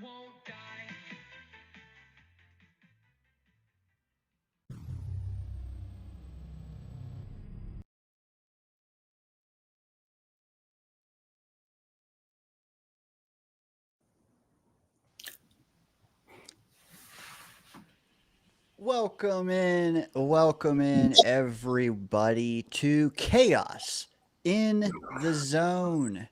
won't die. Welcome in, everybody, to Chaos in the Zone.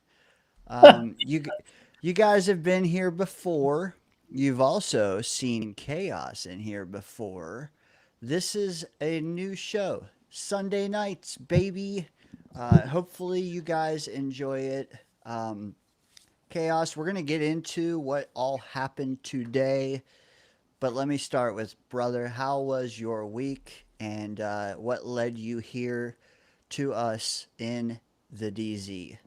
You guys have been here before. You've also seen Chaos in here before. This is a new show, Sunday nights, baby. Hopefully, you guys enjoy it. Chaos, we're gonna get into what all happened today. But let me start with, brother, how was your week and what led you here to us in the DZ?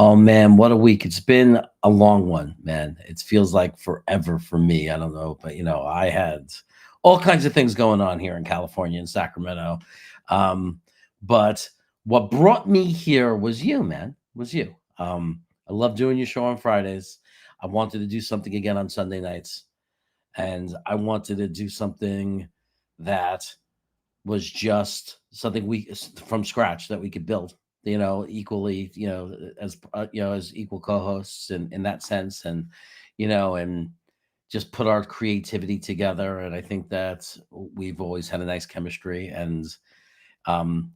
Oh man, what a week. It's been a long one, man. It feels like forever for me. I don't know, but I had all kinds of things going on here in California in Sacramento. Um, but what brought me here was you, man. Was you. I love doing your show on Fridays. I wanted to do something again on Sunday nights, and I wanted to do something that was just something we from scratch that we could build, equally, as equal co-hosts in that sense, and just put our creativity together. And I think that we've always had a nice chemistry, and um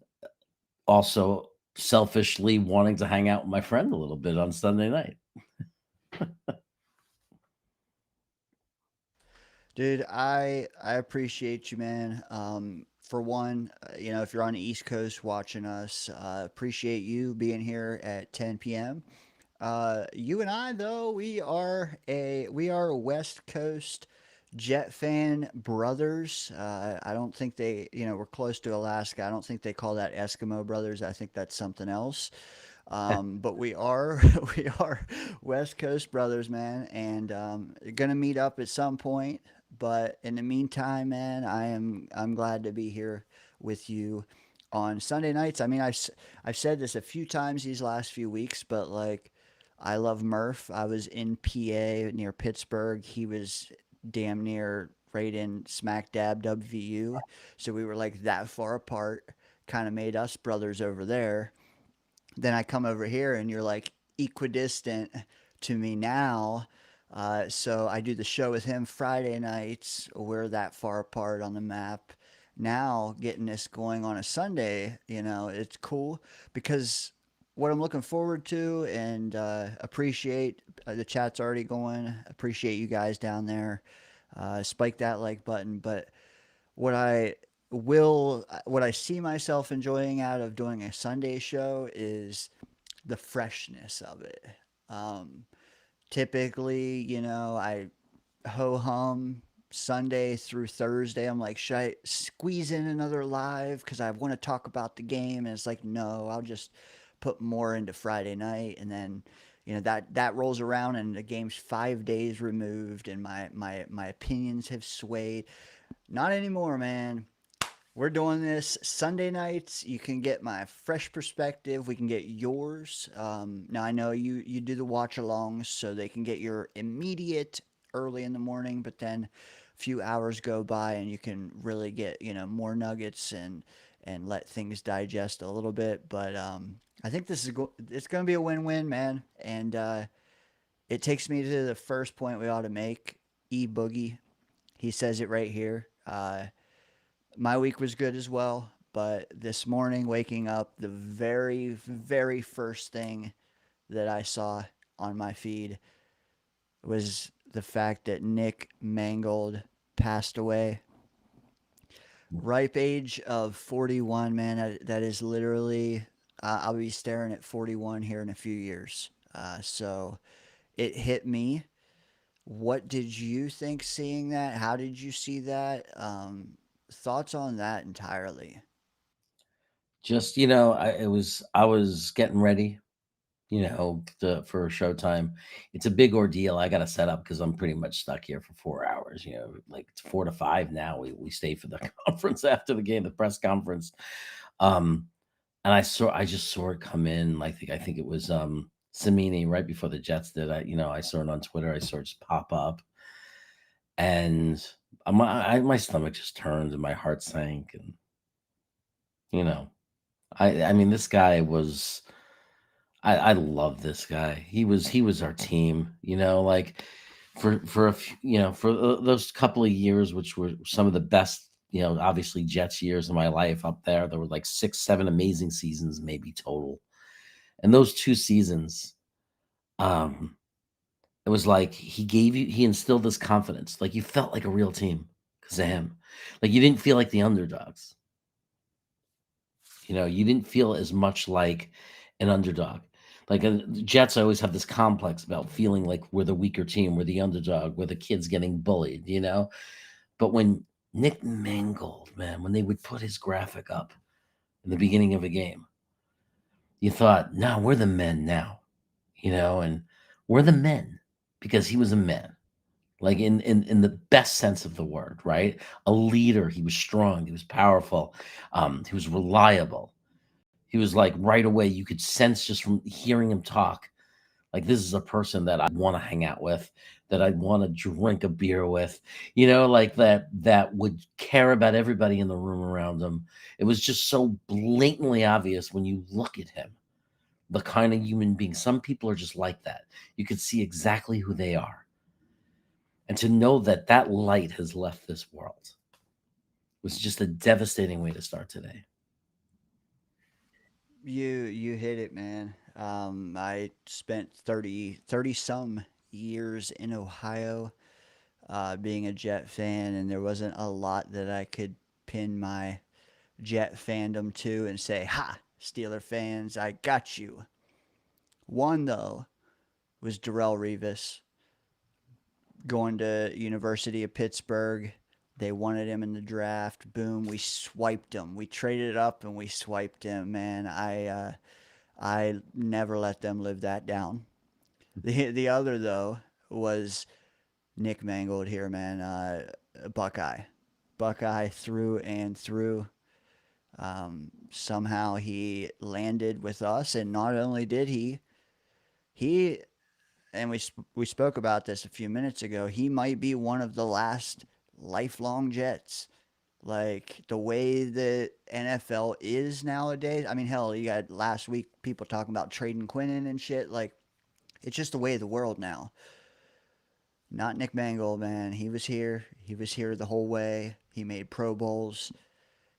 also selfishly wanting to hang out with my friend a little bit on Sunday night. Dude, I appreciate you, man. For one, if you're on the East Coast watching us, appreciate you being here at 10 p.m. You and I, though, we are West Coast Jet fan brothers. I don't think we're close to Alaska. I don't think they call that Eskimo brothers. I think that's something else. But we are we are West Coast brothers, man, and gonna meet up at some point. But in the meantime, man, I'm glad to be here with you on Sunday nights. I mean, I've said this a few times these last few weeks, but like, I love Murph. I was in PA near Pittsburgh. He was damn near right in smack dab WVU. So we were like that far apart. Kind of made us brothers over there. Then I come over here and you're like equidistant to me now. So I do the show with him Friday nights. We're that far apart on the map. Now getting this going on a Sunday, it's cool because what I'm looking forward to and appreciate the chat's already going. Appreciate you guys down there. Spike that like button. But what I what I see myself enjoying out of doing a Sunday show is the freshness of it. Um, Typically, I ho hum Sunday through Thursday. I'm like, should I squeeze in another live because I want to talk about the game? And it's like, no, I'll just put more into Friday night, and then that rolls around, and the game's 5 days removed, and my opinions have swayed. Not anymore, man. We're doing this Sunday nights. You can get my fresh perspective. We can get yours. Now I know you do the watch alongs, so they can get your immediate early in the morning, but then a few hours go by and you can really get more nuggets and let things digest a little bit. But I think it's going to be a win-win, man. And it takes me to the first point we ought to make. E Boogie, he says it right here. My week was good as well, but this morning, waking up, the very, very first thing that I saw on my feed was the fact that Nick Mangold passed away. Ripe age of 41, man. That is literally, I'll be staring at 41 here in a few years. So it hit me. What did you think seeing that? How did you see that? Thoughts on that entirely? Just I was getting ready, for showtime. It's a big ordeal. I got to set up because I'm pretty much stuck here for 4 hours. Like it's 4 to 5 now. We stay for the conference after the game, the press conference. Um, and I just saw it come in. Like I think it was Samini right before the Jets did. I saw it on Twitter. I saw it just pop up, and my stomach just turned and my heart sank. And you know, I mean, this guy was. I love this guy. He was our team. Like for a few, for those couple of years, which were some of the best. Obviously Jets years of my life up there. There were like 6, 7 amazing seasons, maybe total. And those 2 seasons, um, it was like he instilled this confidence. Like you felt like a real team because of him. Like you didn't feel like the underdogs. You didn't feel as much like an underdog. Like the Jets always have this complex about feeling like we're the weaker team, we're the underdog, we're the kids getting bullied. But when Nick Mangold, man, when they would put his graphic up in the beginning of a game, you thought, no, we're the men now, and we're the men because he was a man. Like in the best sense of the word, right? A leader. He was strong. He was powerful. He was reliable. He was like right away. You could sense just from hearing him talk. Like this is a person that I want to hang out with, that I'd want to drink a beer with. Like that would care about everybody in the room around him. It was just so blatantly obvious when you look at him, the kind of human being. Some people are just like that. You could see exactly who they are. And to know that that light has left this world was just a devastating way to start today. You hit it, man. I spent 30 some years in Ohio, being a Jet fan, and there wasn't a lot that I could pin my Jet fandom to and say, "Ha, Steeler fans, I got you." One though was Darrell Revis going to University of Pittsburgh. They wanted him in the draft. Boom, we swiped him. We traded up and we swiped him. Man, I never let them live that down. The other though was Nick Mangold here, man. Buckeye, Buckeye through and through. Somehow he landed with us, and not only did he and we spoke about this a few minutes ago. He might be one of the last lifelong Jets. Like the way the NFL is nowadays. I mean, hell, you got last week people talking about trading Quinnen and shit. Like it's just the way of the world now. Not Nick Mangold, man. He was here. He was here the whole way. He made Pro Bowls.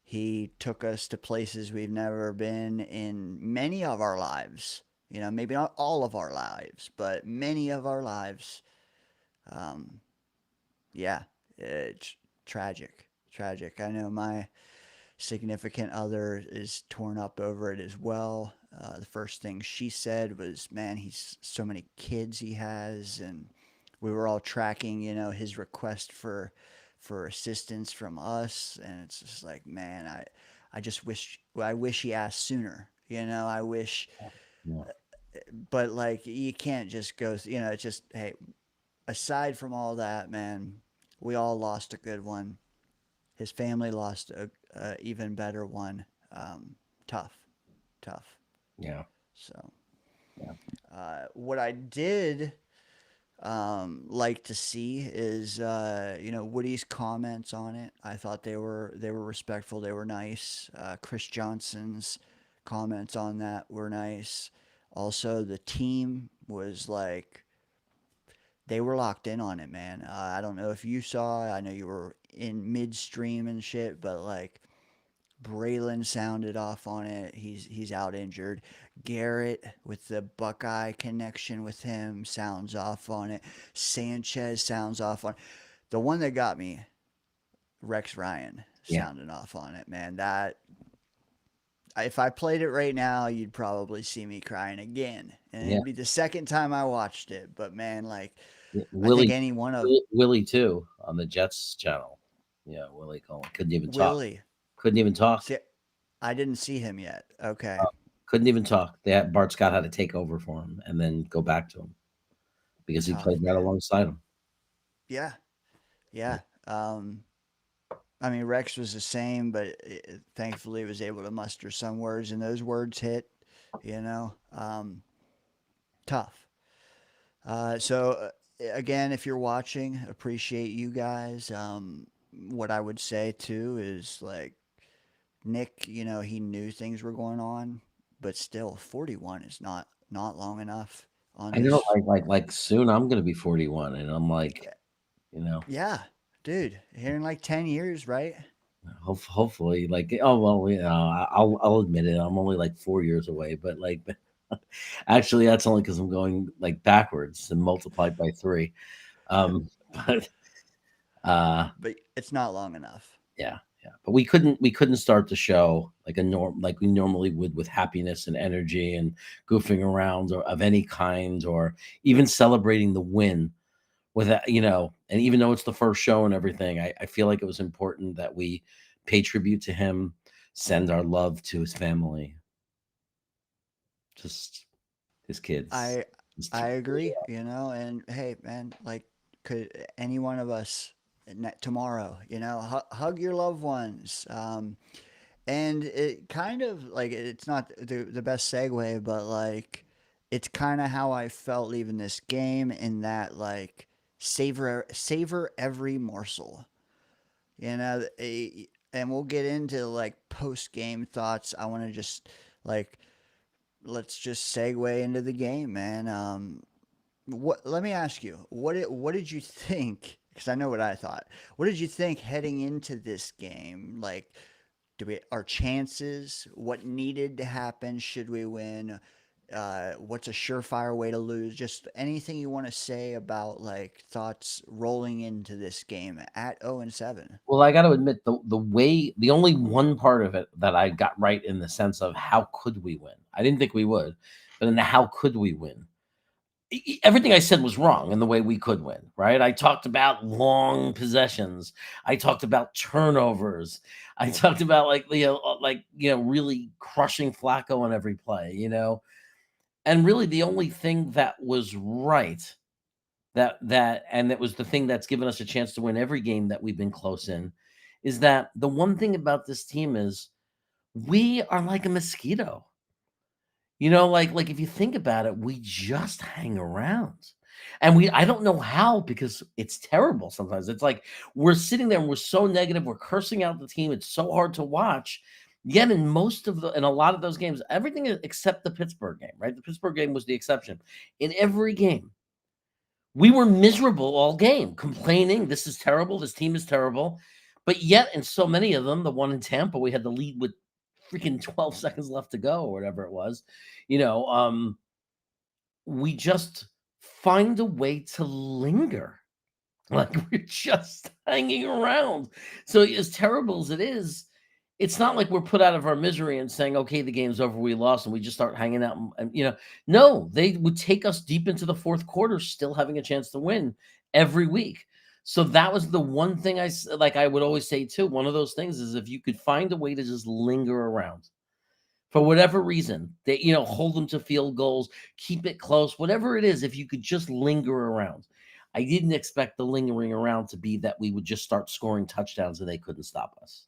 He took us to places we've never been in many of our lives. Maybe not all of our lives, but many of our lives. Um, yeah, it's tragic. Tragic. I know my significant other is torn up over it as well. The first thing she said was, "Man, he's so many kids he has," and we were all tracking, his request for assistance from us, and it's just like, man, I just wish he asked sooner. I wish, Yeah. but like you can't just go. It's just hey. Aside from all that, man, we all lost a good one. His family lost a even better one. Tough, tough. Yeah. So, Yeah. what I did like to see is Woody's comments on it. I thought they were respectful. They were nice. Chris Johnson's comments on that were nice. Also, the team was like they were locked in on it, man. I don't know if you saw. I know you were in midstream and shit, but like Braylon sounded off on it. He's out injured. Garrett with the Buckeye connection with him sounds off on it. Sanchez sounds off on it. The one that got me, Rex Ryan Yeah. sounding off on it, man. That if I played it right now, you'd probably see me crying again, and Yeah. it'd be the second time I watched it. But man, like I think Willie any one of Willie too on the Jets channel. Yeah, Willie Cohen couldn't even talk. Willie. Couldn't even talk. See, I didn't see him yet. Okay, Couldn't even talk. Bart Scott had to take over for him and then go back to him because he tough played right man. alongside him. Yeah, Yeah. yeah. I mean, Rex was the same, but thankfully was able to muster some words, and those words hit. You know, um, tough. So again, if you're watching, appreciate you guys. What I would say too is like Nick, he knew things were going on, but still, 41 is not long enough on I know, this. like soon I'm gonna be 41, and I'm like, you know, Yeah, dude, here in like 10 years, right? hopefully, like, oh well, I'll admit it, I'm only like 4 years away, but like, actually, that's only because I'm going like backwards and multiplied by three. But uh, But it's not long enough. yeah, yeah. But we couldn't start the show like a norm like we normally would, with happiness and energy and goofing around or of any kind, or even celebrating the win with that, and even though it's the first show and everything, I feel like it was important that we pay tribute to him, send our love to his family, just his kids. I Just I agree, and hey, man, like, could any one of us tomorrow, hug your loved ones. And it kind of like it's not the best segue, but like it's kind of how I felt leaving this game in that like savor every morsel. And we'll get into like post game thoughts. I want to just like let's just segue into the game, man. What? Let me ask you, what did you think? Because I know what I thought. What did you think heading into this game? Like, do we our chances? What needed to happen? Should we win? What's a surefire way to lose? Just anything you want to say about like thoughts rolling into this game at 0-7. Well, I got to admit, the only one part of it that I got right, in the sense of how could we win. I didn't think we would, but in the how could we win, everything I said was wrong in the way we could win, right? I talked about long possessions. I talked about turnovers. I talked about really crushing Flacco on every play. And really the only thing that was right, and it was the thing that's given us a chance to win every game that we've been close in, is that the one thing about this team is we are like a mosquito. Like if you think about it, we just hang around. And I don't know how, because it's terrible sometimes. It's like we're sitting there and we're so negative, we're cursing out the team. It's so hard to watch. Yet in a lot of those games, everything except the Pittsburgh game, right? The Pittsburgh game was the exception. In every game, we were miserable all game, complaining, this is terrible, this team is terrible. But yet, in so many of them, the one in Tampa, we had the lead with freaking 12 seconds left to go, or whatever it was. You know, um, we just find a way to linger. Like we're just hanging around. So as terrible as it is, it's not like we're put out of our misery and saying, okay, the game's over, we lost, and we just start hanging out. No, they would take us deep into the fourth quarter, still having a chance to win every week. So that was the one thing I would always say too. One of those things is, if you could find a way to just linger around for whatever reason, they, hold them to field goals, keep it close, whatever it is, if you could just linger around. I didn't expect the lingering around to be that we would just start scoring touchdowns and they couldn't stop us.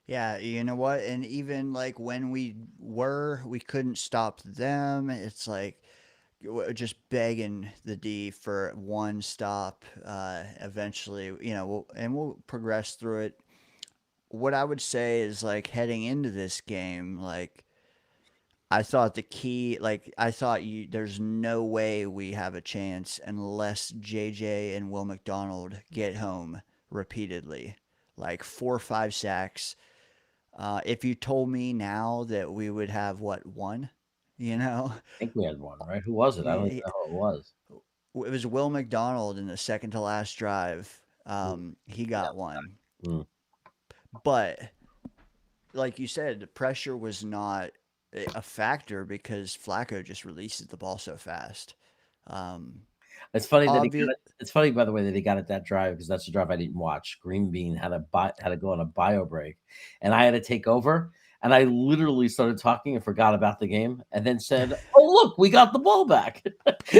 Yeah, you know what? And even like when we couldn't stop them. It's like just begging the D for one stop. Eventually, we'll progress through it. What I would say is like heading into this game, like I thought the key, like I thought there's no way we have a chance unless JJ and Will McDonald get home repeatedly, like 4 or 5 sacks. If you told me now that we would have what one, you know, I think we had one, right? Who was it? I don't even it know who it was. was Will McDonald in the second to last drive. Mm, He yeah. got one, Mm. but like you said, the pressure was not a factor because Flacco just releases the ball so fast. Um, It's funny that he got obvious, it. It's funny, by the way, that he got it that drive, because that's the drive I didn't watch. Green Bean had to go on a bio break, and I had to take over. And I literally started talking and forgot about the game, and then said, "Oh, look, we got the ball back."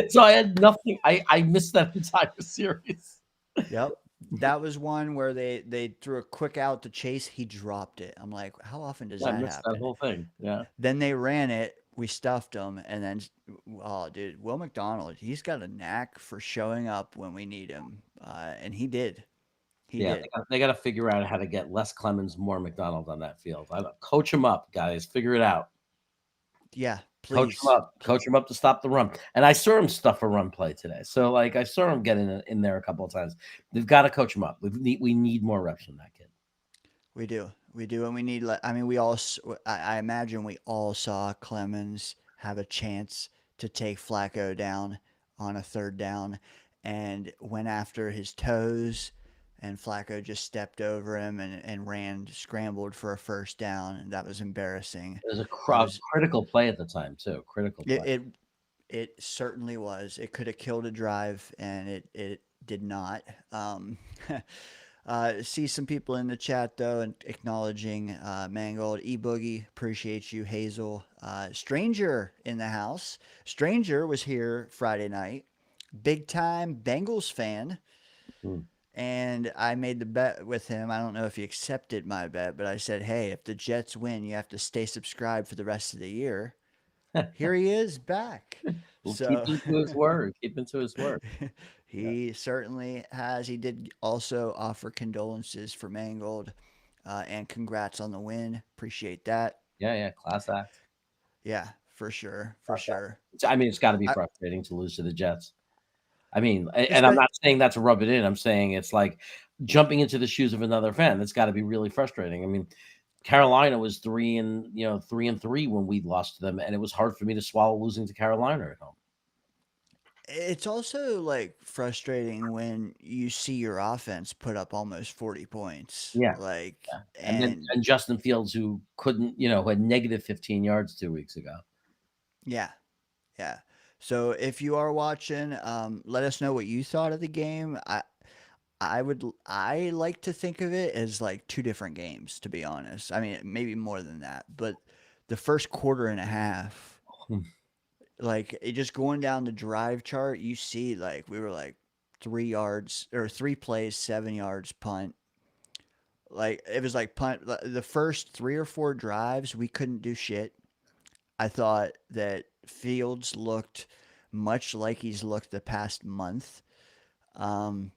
So I had nothing. I missed that entire series. Yep. That was one where they threw a quick out to Chase. He dropped it. I'm like, how often does Yeah, I that missed that happen? whole thing. Yeah. Then they ran it. we stuffed him, and then oh, dude, Will McDonald, he's got a knack for showing up when we need him, and he did. He Yeah, did. they got to figure out how to get less Clemens, more McDonald on that field. Coach him up, guys. Figure it out. Yeah, Coach him please. up. Coach him up to stop the run. And I saw him stuff a run play today. So like I saw him get in there a couple of times. They've got to coach him up. We need more reps from that kid. We do. We do. And we need, I mean, we all, I imagine we all saw Clemens have a chance to take Flacco down on a third down and went after his toes. And Flacco just stepped over him and ran, scrambled for a first down. And that was embarrassing. It was That was, critical play at the time too. Critical it, play. it, it certainly was. It could have killed a drive, and it did not. See some people in the chat though, and acknowledging Mangold, E Boogie, appreciate you, Hazel, Stranger in the house. Stranger was here Friday night, big time Bengals fan, Mm. and I made the bet with him. I don't know if he accepted my bet, but I said, hey, if the Jets win, you have to stay subscribed for the rest of the year. Here he is back. We'll keep So him to his word. Keep him to his word. Yeah, he certainly has. He did also offer condolences for Mangold and congrats on the win. Appreciate that. yeah. Class act. Yeah, for sure. For Class act. sure. I mean, it's got to be I, frustrating to lose to the Jets. I mean, and I'm espe- not saying that to rub it in. I'm saying it's like jumping into the shoes of another fan. That's got to be really frustrating. I mean, Carolina was 3-3 when we lost to them, and it was hard for me to swallow losing to Carolina at home. it's also like frustrating when you see your offense put up almost 40 points. Yeah, Like, yeah. and And Justin Fields, who couldn't, who had negative 15 yards 2 weeks ago. yeah, yeah. So if you are watching, let us know what you thought of the game. I like to think of it as like two different games, to be honest. I mean, maybe more than that, but the first quarter and a half, Hmm. like it just going down the drive chart, you see like we were like 3 yards or 3 plays, 7 yards punt. Like it was like punt. The first 3 or 4 drives, we couldn't do shit. I thought that Fields looked much like he's looked the past month. Um,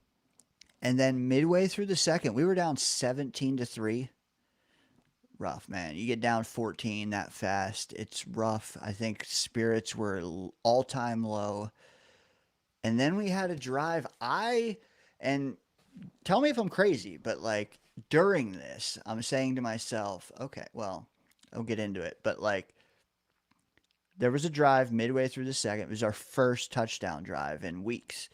and then midway through the second, we were down 17-3. Rough, man. You get down 14 that fast. It's rough. I think spirits were all time low. And then we had a drive. And tell me if I'm crazy, but like during this, I'm saying to myself, okay, well, I'll get into it. But like there was a drive midway through the second. It was our first touchdown drive in weeks.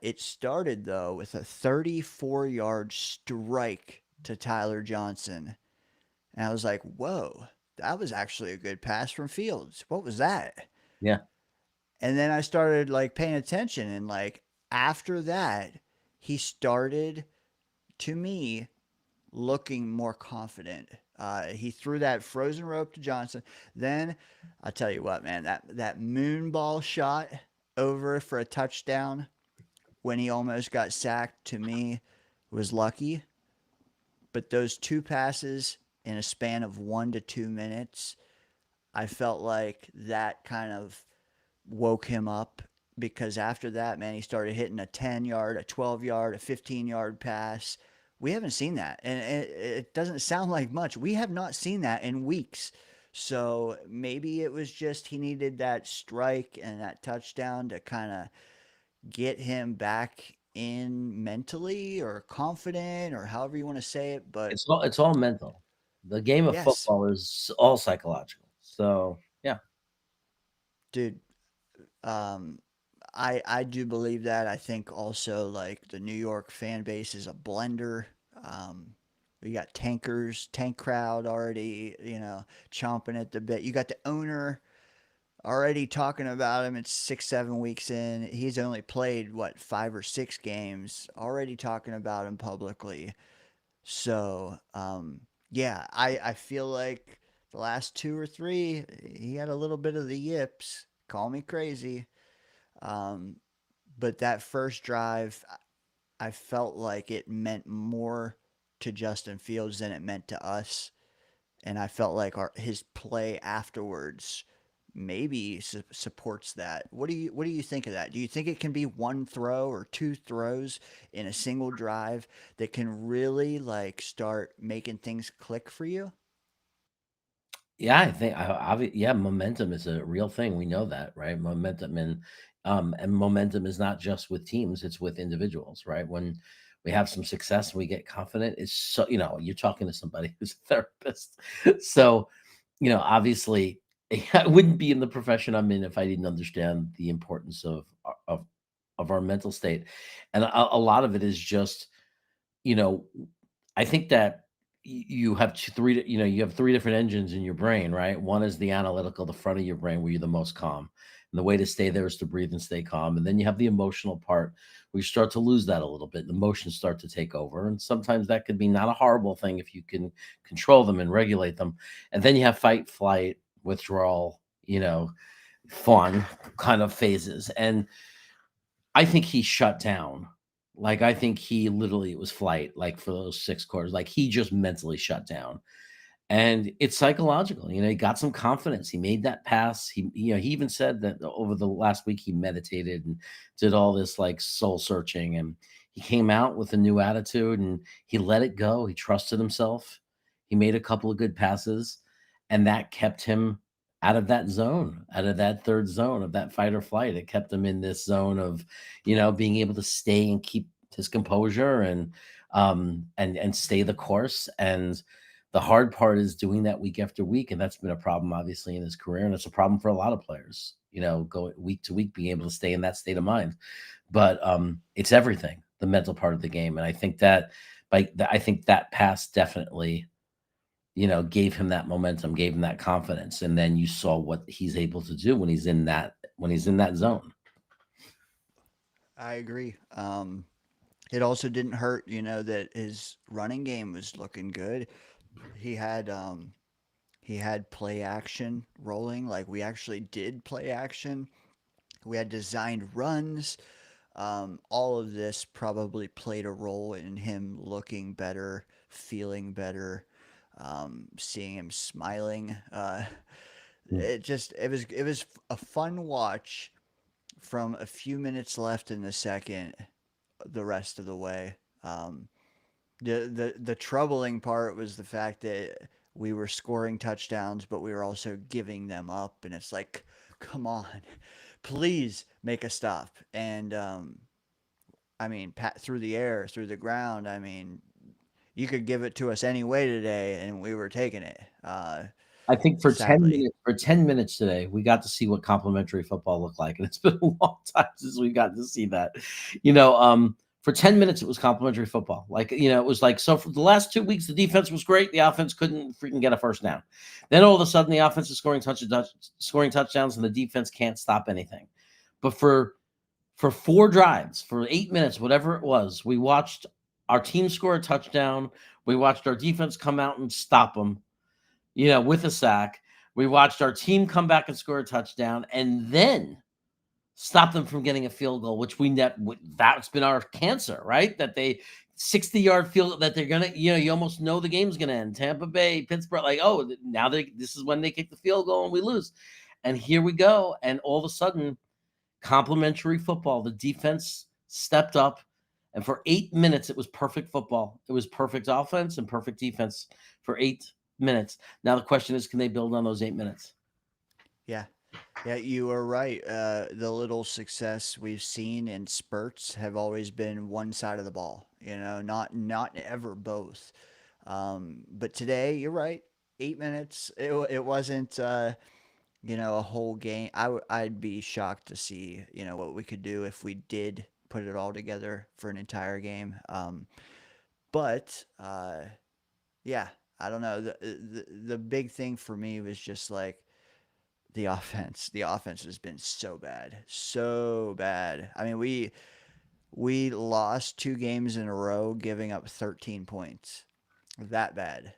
It started though with a 34-yard strike to Tyler Johnson. And I was like, whoa, that was actually a good pass from Fields. What was that? Yeah, And then I started like paying attention. And like after that, he started to me looking more confident. He threw that frozen rope to Johnson. Then I'll tell you what, man, that moon ball shot over for a touchdown when he almost got sacked to me was lucky. But those two passes in a span of 1 to 2 minutes, I felt like that kind of woke him up because after that, man, he started hitting a 10-yard, a 12-yard, a 15-yard pass. We haven't seen that. And it doesn't sound like much. We have not seen that in weeks. So maybe it was just he needed that strike and that touchdown to kind of get him back in mentally or confident or however you want to say it. But it's all mental. The game of yes, football is all psychological. So yeah, dude, um, I do believe that. I think also like the New York fan base is a blender. Um, we got tank crowd already, chomping at the bit. You got the owner already talking about him. It's 6, 7 weeks in. He's only played what 5 or 6 games. Already talking about him publicly. So yeah, I feel like the last 2 or 3, he had a little bit of the yips. Call me crazy. Um, but that first drive, I felt like it meant more to Justin Fields than it meant to us. And I felt like his play afterwards maybe supports that. What do you think of that? Do you think it can be one throw or two throws in a single drive that can really like start making things click for you? Yeah, I think yeah, momentum is a real thing. We know that, right? Momentum and momentum is not just with teams, it's with individuals, right? When we have some success and we get confident, it's so, you're talking to somebody who's a therapist. So, obviously I wouldn't be in the profession I'm in if I didn't understand the importance of our mental state. And a lot of it is just, you know, I think that you have you have three different engines in your brain, right? One is the analytical, the front of your brain where you're the most calm. And the way to stay there is to breathe and stay calm. And then you have the emotional part where you start to lose that a little bit. The emotions start to take over. And sometimes that could be not a horrible thing if you can control them and regulate them. And then you have fight, flight, withdrawal, fawn kind of phases. And I think he shut down. Like, I think he literally, it was flight, like for those 6 quarters. Like, he just mentally shut down. And it's psychological. He got some confidence. He made that pass. He even said that over the last week he meditated and did all this like soul searching. And he came out with a new attitude and he let it go. He trusted himself. He made a couple of good passes, and that kept him out of that zone, out of that third zone of that fight or flight. It kept him in this zone of, being able to stay and keep his composure and stay the course. And the hard part is doing that week after week, and that's been a problem obviously in his career, and it's a problem for a lot of players. Going week to week, being able to stay in that state of mind. But it's everything, the mental part of the game, and I think that I think that pass definitely, gave him that momentum, gave him that confidence, and then you saw what he's able to do when he's in that zone. I agree. It also didn't hurt, that his running game was looking good. He had he had play action rolling. Like we actually did play action. We had designed runs. All of this probably played a role in him looking better, feeling better, seeing him smiling. It was a fun watch from a few minutes left in the second, the rest of the way. Um, the troubling part was the fact that we were scoring touchdowns, but we were also giving them up, and it's like, come on, please make a stop. And I mean, pat through the air, through the ground. I mean, you could give it to us any way today, and we were taking it. I think Sadly, for 10 minutes today, we got to see what complimentary football looked like. And it's been a long time since we got to see that. For 10 minutes, it was complimentary football. Like, it was like, so for the last 2 weeks, the defense was great. The offense couldn't freaking get a first down. Then all of a sudden, the offense is scoring touchdowns, and the defense can't stop anything. But for 4 drives, for 8 minutes, whatever it was, we watched our team score a touchdown. We watched our defense come out and stop them, with a sack. We watched our team come back and score a touchdown and then stop them from getting a field goal, which that's been our cancer, right? That they 60-yard field that they're gonna, you almost know the game's gonna end. Tampa Bay, Pittsburgh, like, oh, now this is when they kick the field goal and we lose. And here we go. And all of a sudden, complimentary football, the defense stepped up. And for 8 minutes, it was perfect football. It was perfect offense and perfect defense for 8 minutes. Now the question is, can they build on those 8 minutes? yeah, yeah, you are right. The little success we've seen in spurts have always been one side of the ball. Not ever both. But today, you're right. 8 minutes. It wasn't. A whole game. I'd be shocked to see what we could do if we did put it all together for an entire game. But yeah, I don't know. The big thing for me was just like the offense. The offense has been so bad, so bad. I mean, we lost 2 games in a row, giving up 13 points. That bad.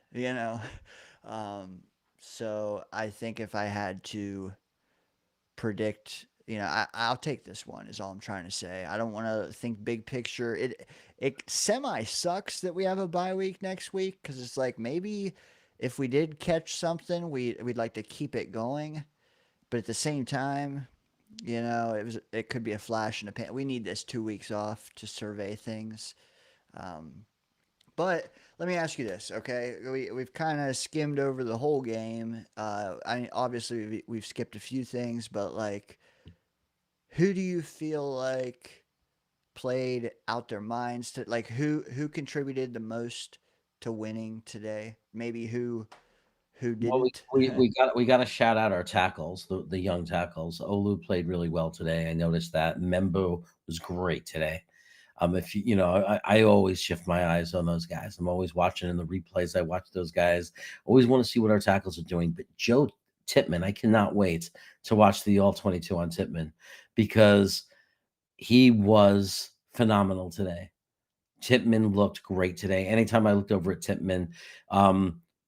Um, so I think if I had to predict. I'll take this one. Is all I'm trying to say. I don't want to think big picture. It semi sucks that we have a bye week next week because it's like maybe if we did catch something, we'd like to keep it going. but at the same time, it could be a flash in the pan. We need this 2 weeks off to survey things. Um, but let me ask you this, okay? We've kind of skimmed over the whole game. Obviously we've skipped a few things, but like, who do you feel like played out their minds to like who contributed the most to winning today? Maybe who Well, didn't? we got to shout out our tackles, the young tackles. Olu played really well today. I noticed that. Membo was great today. If you, I always shift my eyes on those guys. I'm always watching in the replays. I watch those guys. Always want to see what our tackles are doing. But Joe Titman, I cannot wait to watch the All 22 on Titman because he was phenomenal today. Titman looked great today. Anytime I looked over at Titman,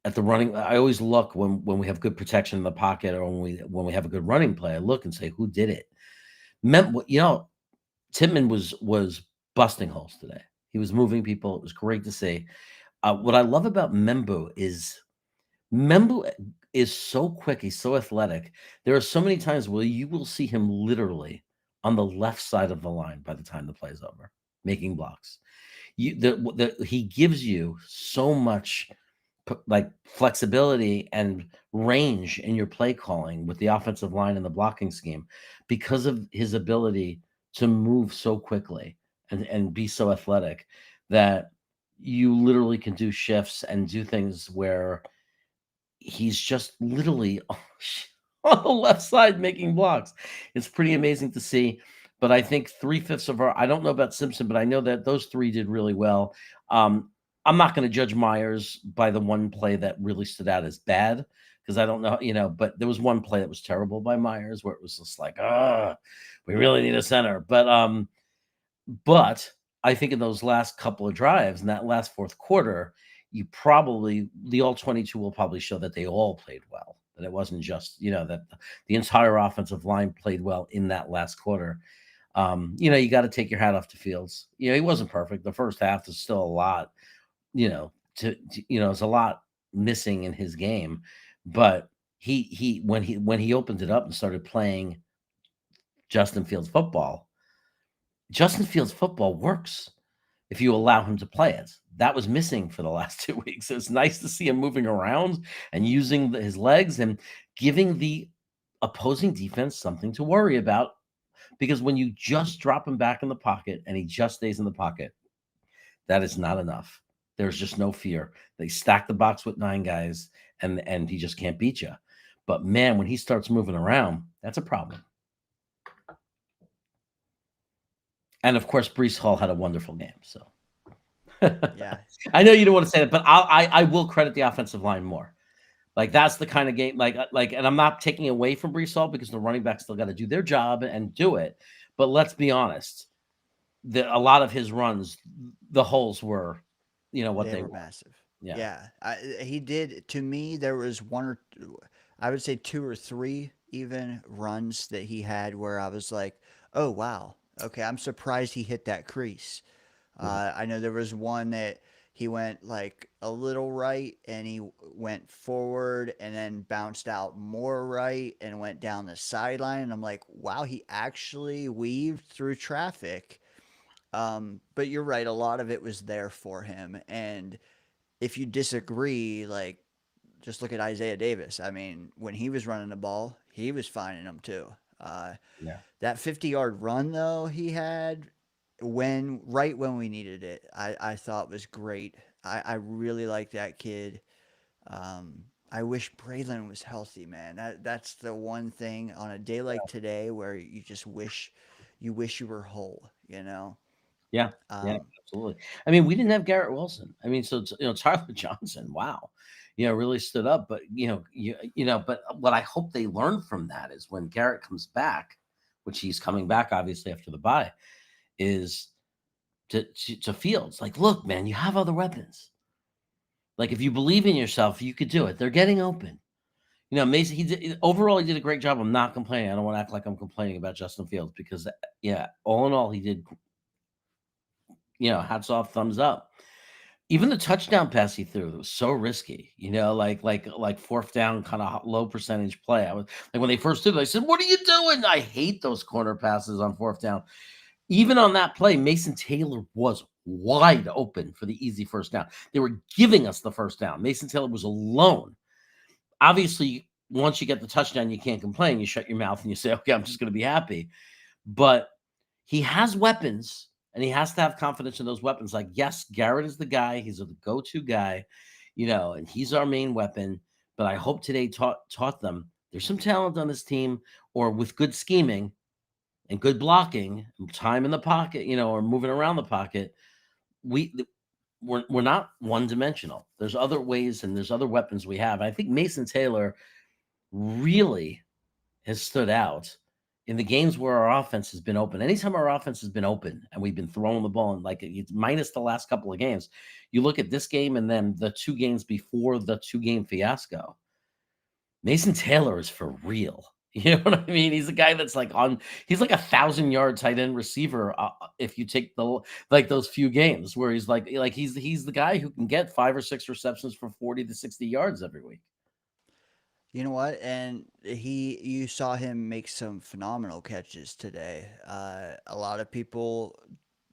at the running, I always look when we have good protection in the pocket or when we have a good running play. I look and say, who did it? Titman was busting holes today. He was moving people. It was great to see. What I love about Membu is so quick. He's so athletic. There are so many times where you will see him literally on the left side of the line by the time the play's over, making blocks. He gives you so much like flexibility and range in your play calling with the offensive line and the blocking scheme because of his ability to move so quickly and be so athletic that you literally can do shifts and do things where he's just literally on the left side making blocks. It's pretty amazing to see. But I think 3/5 of I don't know about Simpson, but I know that those three did really well. I'm not going to judge Myers by the one play that really stood out as bad because I don't know, but there was one play that was terrible by Myers where it was just like, we really need a center. But I think in those last couple of drives in that last fourth quarter, the all 22 will probably show that they all played well. That it wasn't just, that the entire offensive line played well in that last quarter. You got to take your hat off to Fields. He wasn't perfect. The first half is still a lot, it's a lot missing in his game. But when he opened it up and started playing Justin Fields football, Justin Fields football works if you allow him to play it. That was missing for the last 2 weeks. It's nice to see him moving around and using his legs and giving the opposing defense something to worry about. Because when you just drop him back in the pocket and he just stays in the pocket, that is not enough. There's just no fear. They stack the box with 9 guys and he just can't beat you. But man, when he starts moving around, that's a problem. And of course, Brees Hall had a wonderful game. So Yeah. I know you don't want to say that, but I will credit the offensive line more. Like that's the kind of game, and I'm not taking away from Brees Hall because the running backs still got to do their job and do it. But let's be honest, a lot of his runs, the holes were, what They they were were. massive. Yeah. Yeah, he did. To me, there was one or two, I would say 2 or 3 even runs that he had where I was like, "Oh wow, okay, I'm surprised he hit that crease." Mhm. I know there was one that he went like a little right and he went forward and then bounced out more right and went down the sideline. And I'm like, wow, he actually weaved through traffic. But you're right, a lot of it was there for him. And if you disagree, like just look at Isaiah Davis. I mean, when he was running the ball, he was finding them too. Yeah. That 50-yard run though he had when we needed it, I thought was great. I really like that kid. I wish Braylon was healthy, man. That's the one thing on a day like today where you just wish you were whole. Yeah. Yeah. Um, Absolutely. I mean, we didn't have Garrett Wilson. I mean, so Tyler Johnson, wow, really stood up. But but what I hope they learn from that is when Garrett comes back, which he's coming back obviously after the bye, is to Fields. Like, look, man, you have other weapons. Like, if you believe in yourself, you could do it. They're getting open. Mason, overall, he did a great job. I'm not complaining. I don't want to act like I'm complaining about Justin Fields because, yeah, all in all, he did, hats off, thumbs up. Even the touchdown pass he threw, it was so risky, like 4th down, kinda low percentage play. I was like, when they first did it, I said, "What are you doing?" I hate those corner passes on 4th down. Even on that play, Mason Taylor was wide open for the easy first down. They were giving us the first down. Mason Taylor was alone. Obviously, once you get the touchdown, you can't complain. You shut your mouth and you say, "Okay, I'm just gonna be happy." But he has weapons, and he has to have confidence in those weapons. Like, yes, Garrett is the guy. He's the go-to guy, and he's our main weapon. But I hope today taught them there's some talent on this team, or with good scheming and good blocking, and time in the pocket, or moving around the pocket. We we're not one dimensional. There's other ways and there's other weapons we have. I think Mason Taylor really has stood out in the games where our offense has been open. Anytime our offense has been open and we've been throwing the ball, and like it's minus the last couple of games, you look at this game and then the 2 games before the 2-game fiasco. Mason Taylor is for real. You know what I mean? He's a guy that's he's like 1,000 yard tight end receiver. If you take like those few games where he's the guy who can get 5 or 6 receptions for 40 to 60 yards every week. You know what? And you saw him make some phenomenal catches today. A lot of people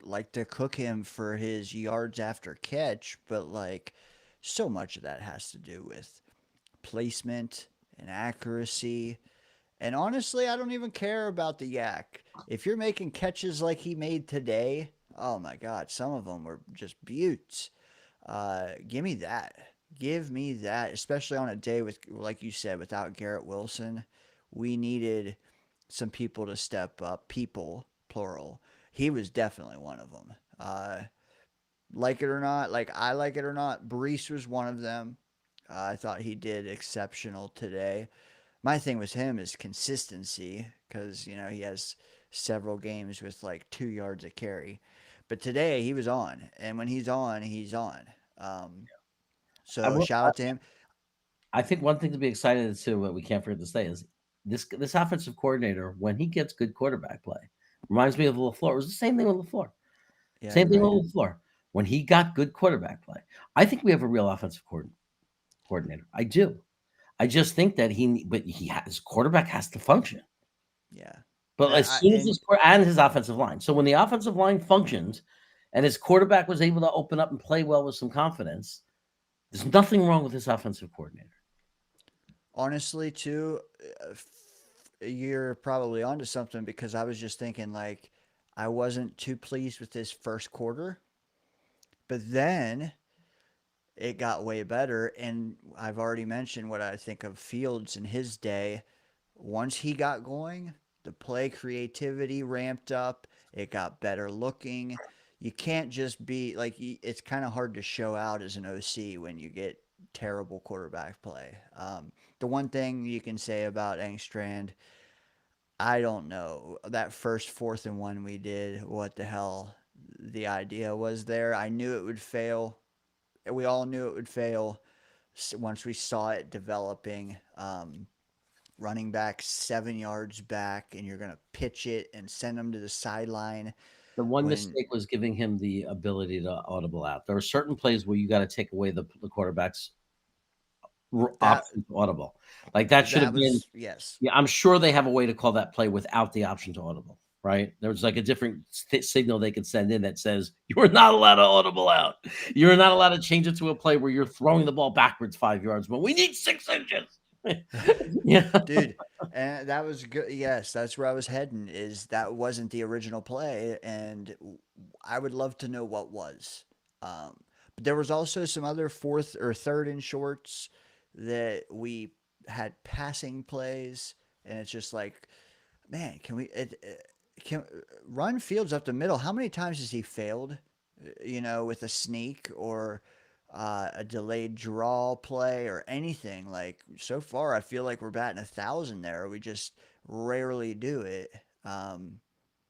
like to cook him for his yards after catch, but like so much of that has to do with placement and accuracy. And honestly, I don't even care about the yak. If you're making catches like he made today, oh my God, some of them were just buttes. Give me that. Give me that, especially on a day with, like you said, without Garrett Wilson. We needed some people to step up. People, plural. He was definitely one of them. Like it or not, like I like it or not, Brees was one of them. I thought he did exceptional today. My thing with him is consistency because, he has several games with like 2 yards a carry. But today he was on. And when he's on, he's on. Um, I so will. shout out to him. I think one thing to be excited to what we can't forget to say is this offensive coordinator, when he gets good quarterback play, reminds me of LaFleur. It was the same thing with LaFleur. Yeah, Same you're thing right. with LaFleur. When he got good quarterback play, I think we have a real offensive coordinator. I do. I just think that his quarterback has to function. Yeah. But as soon as And and his offensive line. So when the offensive line functioned, and his quarterback was able to open up and play well with some confidence, there's nothing wrong with this offensive coordinator. honestly, too, you're probably onto something because I was just thinking, like, I wasn't too pleased with this first quarter. But then it got way better. And I've already mentioned what I think of Fields in his day. Once he got going, the play creativity ramped up. It got better looking. You can't just be like, it's kind of hard to show out as an OC when you get terrible quarterback play. The one thing you can say about Engstrand, I don't know. That first 4th and 1 we did, what the hell the idea was there. I knew it would fail. We all knew it would fail once we saw it developing. Running back 7 yards back, and you're going to pitch it and send them to the sideline The one when mistake was giving him the ability to audible out. There are certain plays where you got to take away the quarterback's that option to audible. Like that should that have been. was yes. Yeah, I'm sure they have a way to call that play without the option to audible. Right? There's like a different signal they could send in that says you're not allowed to audible out. You're not allowed to change it to a play where you're throwing the ball backwards 5 yards, but we need 6 inches. Yeah. Dude, and that was good. Yes, that's where I was heading. Is that wasn't the original play, and I would love to know what was. But there was also some other 4th or 3rd and shorts that we had passing plays, and it's just like, man, can we can run Fields up the middle? How many times has he failed? With a sneak or a delayed draw play or anything. Like so far, I feel like we're batting 1,000 there. We just rarely do it.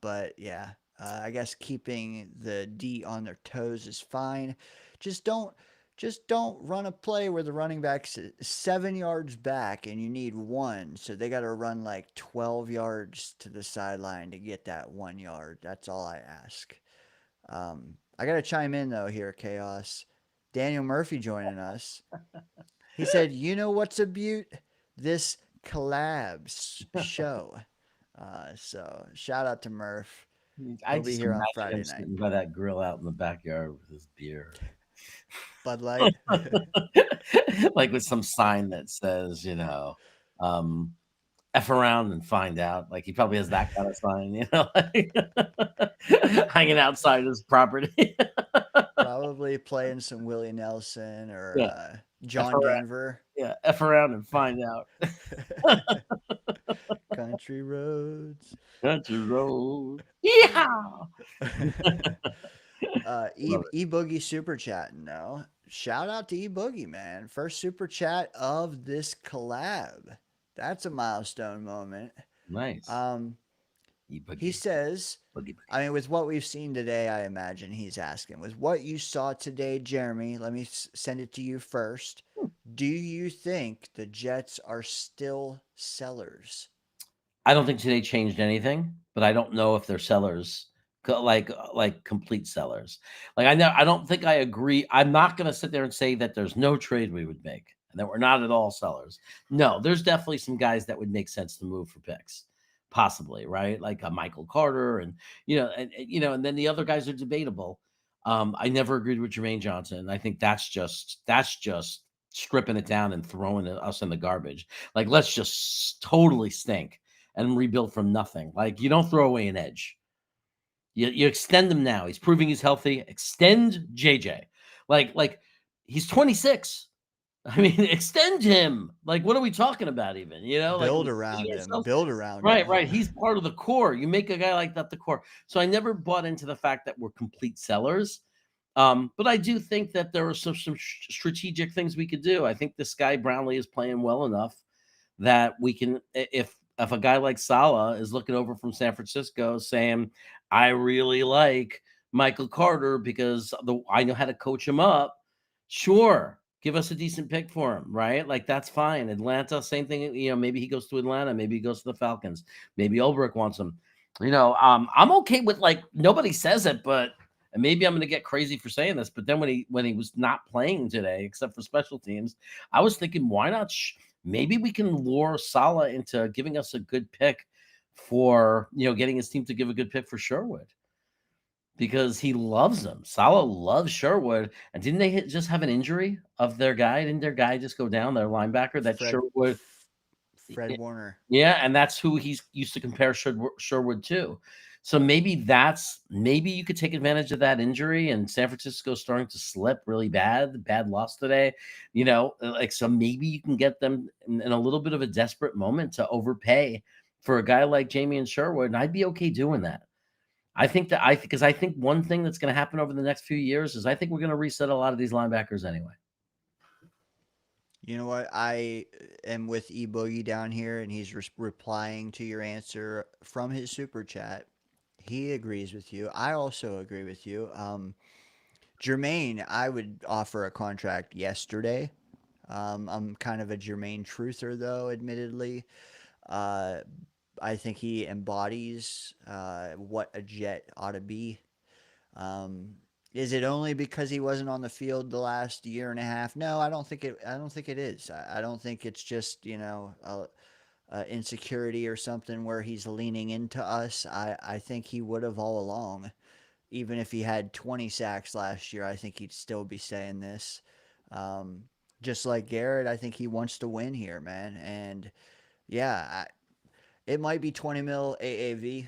But yeah, I guess keeping the D on their toes is fine. Just don't. Just don't run a play where the running back's 7 yards back and you need one. So they got to run like 12 yards to the sideline to get that 1 yard. That's all I ask. I got to chime in though here, Chaos. Daniel Murphy joining us. He said, "You know what's a beaut? This collabs show." So shout out to Murph. I He'll be just here on imagine him Friday night. sitting by that grill out in the backyard with his beer. Bud Light. Like with some sign that says, um, F around and find out. Like he probably has that kind of sign, like hanging outside his property. Probably playing some Willie Nelson or Yeah. F John around. Denver. Yeah. F around and find out. Country roads. Country road. Yeah. Love it. E Boogie super chatting now. Shout out to E Boogie, man. First super chat of this collab. That's a milestone moment. Nice. Um, he Boogie. says, Boogie I boogie. mean, with what we've seen today, I imagine he's asking, with what you saw today, Jeremy, let me send it to you first. Do you think the Jets are still sellers? I don't think today changed anything, but I don't know if they're sellers, like complete sellers. Like I don't think I agree. I'm not going to sit there and say that there's no trade we would make and that we're not at all sellers. No, there's definitely some guys that would make sense to move for picks, possibly, right? Like a Michael Carter, and and then the other guys are debatable. I never agreed with Jermaine Johnson. I think that's just stripping it down and throwing us in the garbage. Like let's just totally stink and rebuild from nothing. Like you don't throw away an edge. You extend him now. He's proving he's healthy. Extend JJ. Like he's 26. I mean, extend him. Like, what are we talking about even? Like Build we're kidding around him. ourselves. Build around Right, him. right. He's part of the core. You make a guy like that the core. So I never bought into the fact that we're complete sellers. But I do think that there are some strategic things we could do. I think this guy Brownlee is playing well enough that we can, if a guy like Salah is looking over from San Francisco saying, I really like Michael Carter because I know how to coach him up, sure, give us a decent pick for him, right? Like that's fine. Atlanta, same thing. Maybe he goes to Atlanta, maybe he goes to the Falcons, maybe Ulbrich wants him. I'm okay with, like, nobody says it, but and maybe I'm going to get crazy for saying this, but then when he was not playing today, except for special teams, I was thinking, why not? Maybe we can lure Salah into giving us a good pick for, getting his team to give a good pick for Sherwood because he loves them. Salah loves Sherwood. And didn't they just have an injury of their guy? Didn't their guy just go down, their linebacker, that Fred Sherwood? Fred Warner. Yeah, and that's who he's used to compare Sherwood to. So maybe you could take advantage of that injury, and San Francisco starting to slip really bad loss today. So maybe you can get them in a little bit of a desperate moment to overpay for a guy like Jamie and Sherwood, and I'd be okay doing that. Because I think one thing that's going to happen over the next few years is I think we're going to reset a lot of these linebackers anyway. You know what? I am with E Boogie down here, and he's replying to your answer from his super chat. He agrees with you. I also agree with you. Jermaine, I would offer a contract yesterday. I'm kind of a Jermaine truther, though, admittedly. Uh, I think he embodies what a Jet ought to be. Um, is it only because he wasn't on the field the last year and a half? No, I don't think it. I don't think it is. I don't think it's just insecurity or something where he's leaning into us. I think he would have all along. Even if he had 20 sacks last year, I think he'd still be saying this. Um, just like Garrett, I think he wants to win here, man. And yeah, it might be 20 mil AAV.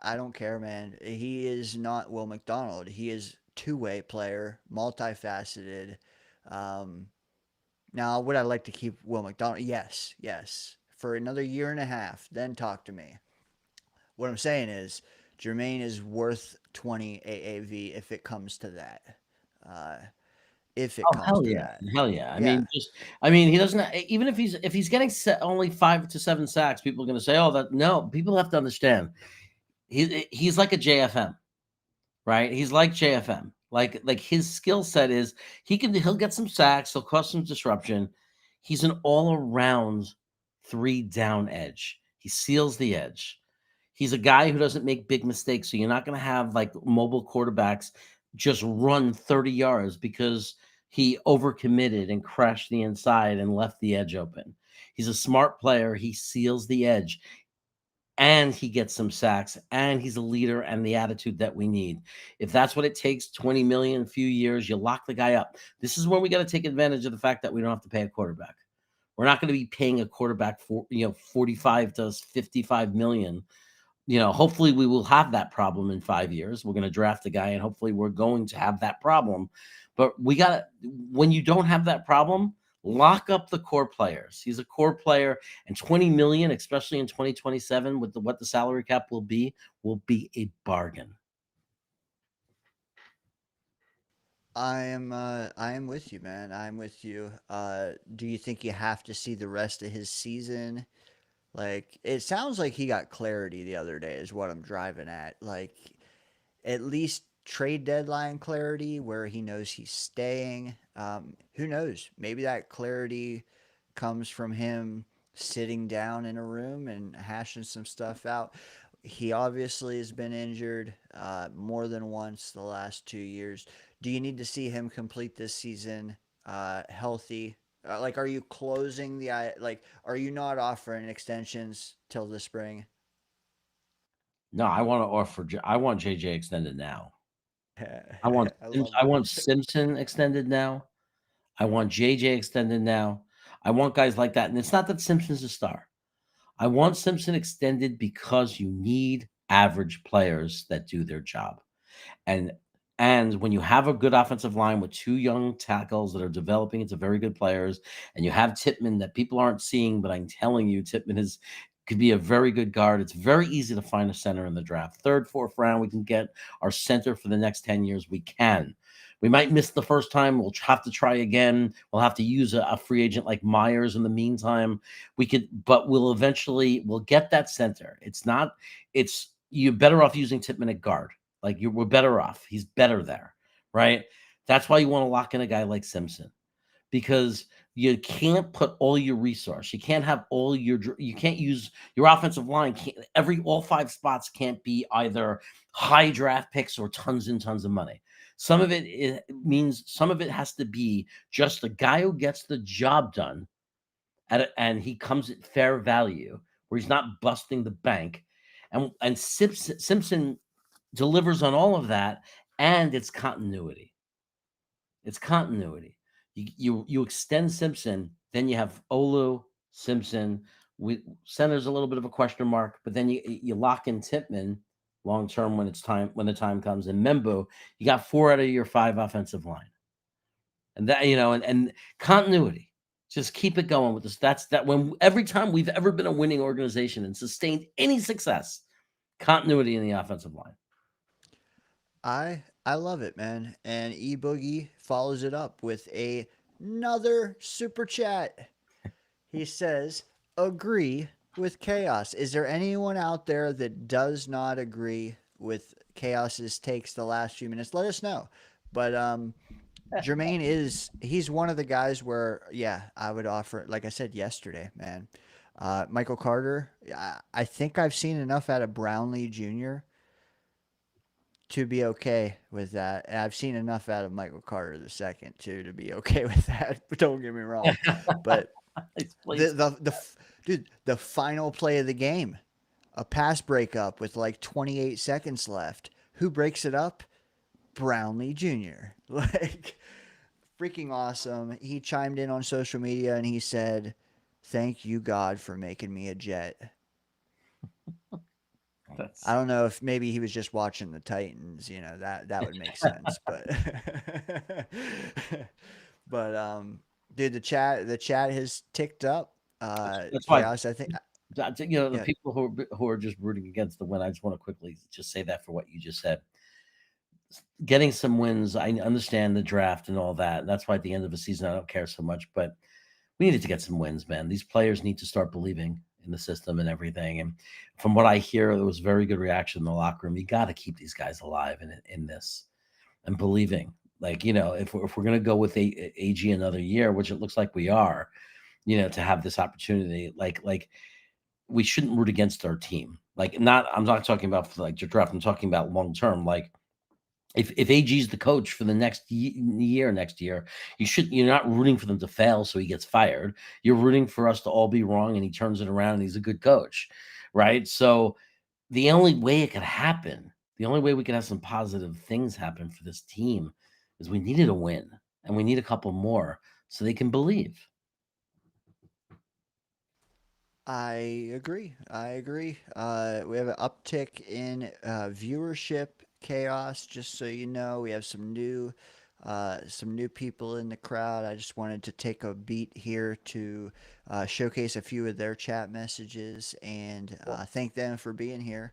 I don't care, man. He is not Will McDonald. He is two-way player, multifaceted. Um, Now, would I like to keep Will McDonald? Yes, yes. For another year and a half, then talk to me. What I'm saying is, Jermaine is worth 20 AAV if it comes to that. Uh, if it Oh, comes hell to yeah. that. Hell yeah. Yeah. I mean, he doesn't, even if he's getting only 5 to 7 sacks, people are going to say, oh, that, no, people have to understand. He's like a JFM, right? He's like JFM. Like his skill set is he'll get some sacks, he'll cause some disruption. He's an all around 3 down edge. He seals the edge. He's a guy who doesn't make big mistakes. So you're not going to have like mobile quarterbacks just run 30 yards because He overcommitted and crashed the inside and left the edge open. He's a smart player. He seals the edge and he gets some sacks and he's a leader and the attitude that we need. If that's what it takes, 20 million, a few years, you lock the guy up. This is when we got to take advantage of the fact that we don't have to pay a quarterback. We're not going to be paying a quarterback for, 45 to 55 million. Hopefully we will have that problem in 5 years. We're going to draft a guy and hopefully we're going to have that problem. But when you don't have that problem, lock up the core players. He's a core player, and 20 million, especially in 2027 with what the salary cap will be a bargain. I am with you, man. I'm with you. Do you think you have to see the rest of his season? Like, it sounds like he got clarity the other day, is what I'm driving at. Like, at least trade deadline clarity where he knows he's staying. Who knows? Maybe that clarity comes from him sitting down in a room and hashing some stuff out. He obviously has been injured more than once the last 2 years. Do you need to see him complete this season healthy? Like, are you closing the like? Are you not offering extensions till the spring? No, I want JJ extended now. I love I it. want Simpson extended now. I want JJ extended now. I want guys like that. And it's not that Simpson's a star. I want Simpson extended because you need average players that do their job. And when you have a good offensive line with two young tackles that are developing into very good players, and you have Tippmann that people aren't seeing, but I'm telling you, Tippmann could be a very good guard. It's very easy to find a center in the draft. Third, fourth round, we can get our center for the next 10 years. We can. We might miss the first time. We'll have to try again. We'll have to use a free agent like Myers in the meantime. But we'll get that center. You're better off using Tippmann at guard. We're better off. He's better there, right? That's why you want to lock in a guy like Simpson, because you can't put all your resource. You can't have you can't use your offensive line. All five spots can't be either high draft picks or tons and tons of money. Some of it means some of it has to be just a guy who gets the job done and he comes at fair value where he's not busting the bank. And Simpson delivers on all of that, and it's continuity. It's continuity. You extend Simpson, then you have Olu, Simpson. Center's a little bit of a question mark, but then you lock in Tippmann long term when the time comes, and Membo. You got 4 out of your 5 offensive line, and that and continuity. Just keep it going with this. When every time we've ever been a winning organization and sustained any success, continuity in the offensive line. I love it, man. And E Boogie follows it up with another super chat. He says, "Agree with Chaos." Is there anyone out there that does not agree with Chaos's takes the last few minutes? Let us know. But Jermaine he's one of the guys where, yeah, I would offer, like I said yesterday, man. Michael Carter, I think I've seen enough out of Brownlee Jr. to be okay with that. And I've seen enough out of Michael Carter the second too to be okay with that. But don't get me wrong. But dude, the final play of the game, a pass breakup with like 28 seconds left. Who breaks it up? Brownlee Jr. Like, freaking awesome. He chimed in on social media and he said, "Thank you, God, for making me a Jet." I don't know if maybe he was just watching the Titans. That would make sense. But dude, the chat has ticked up. That's why Chaos, I think. the Yeah, people who are just rooting against the win. I just want to quickly just say that for what you just said. Getting some wins. I understand the draft and all that. And that's why at the end of the season, I don't care so much. But we needed to get some wins, man. These players need to start believing in the system and everything. And from what I hear, there was very good reaction in the locker room. You got to keep these guys alive in this and believing. If we're going to go with AG another year, which it looks like we are, to have this opportunity, like we shouldn't root against our team. I'm not talking about like your draft. I'm talking about long term. Like If AG is the coach for the next year, you're not rooting for them to fail so he gets fired. You're rooting for us to all be wrong and he turns it around and he's a good coach, right? So the only way it could happen, the only way we could have some positive things happen for this team is we needed a win and we need a couple more so they can believe. I agree. I agree. We have an uptick in viewership chaos. Just so you know, we have some new people in the crowd. I just wanted to take a beat here to showcase a few of their chat messages and thank them for being here.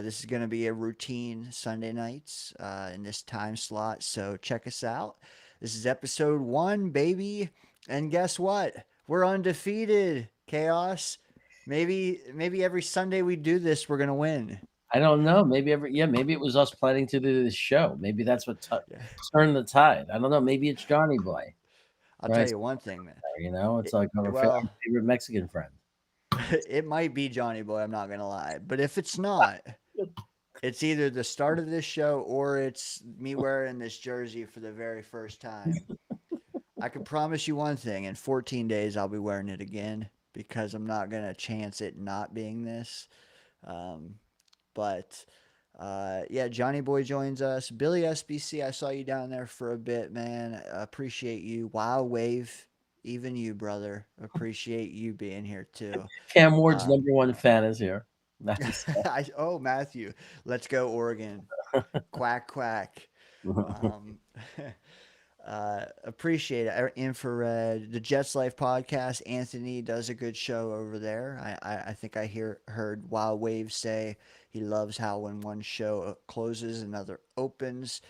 This is going to be a routine Sunday nights in this time slot, so check us out. This is episode 1, baby. And guess what? We're undefeated. Chaos. Maybe every Sunday we do this, we're gonna win. I don't know. Maybe it was us planning to do this show. Maybe that's what Yeah. turned the tide. I don't know. Maybe it's Johnny Boy, I'll tell right? you one thing, man. It's like our Well, favorite Mexican friend. it might be Johnny Boy. I'm not gonna lie, but if it's not, it's either the start of this show or it's me wearing this jersey for the very first time. I can promise you one thing: in 14 days, I'll be wearing it again because I'm not gonna chance it not being this. Um, But yeah, Johnny Boy joins us. Billy SBC, I saw you down there for a bit, man. Appreciate you. Wow Wave, even you, brother. Appreciate you being here too. Cam Ward's Um, #1 fan is here. Nice. oh, Matthew, let's go Oregon. Quack quack. Um, appreciate it. Infrared, the Jets Life podcast. Anthony does a good show over there. I think I heard Wild Wave say he loves how when one show closes, another opens.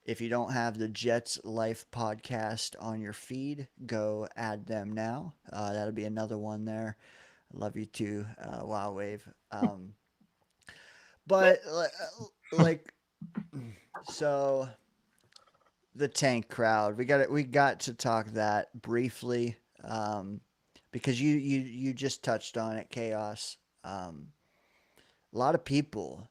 If you don't have the Jets Life podcast on your feed, go add them now. That'll be another one there. Love you too, Wild Wave. But like, so the tank crowd. We got to talk that briefly because you just touched on it. Chaos. A lot of people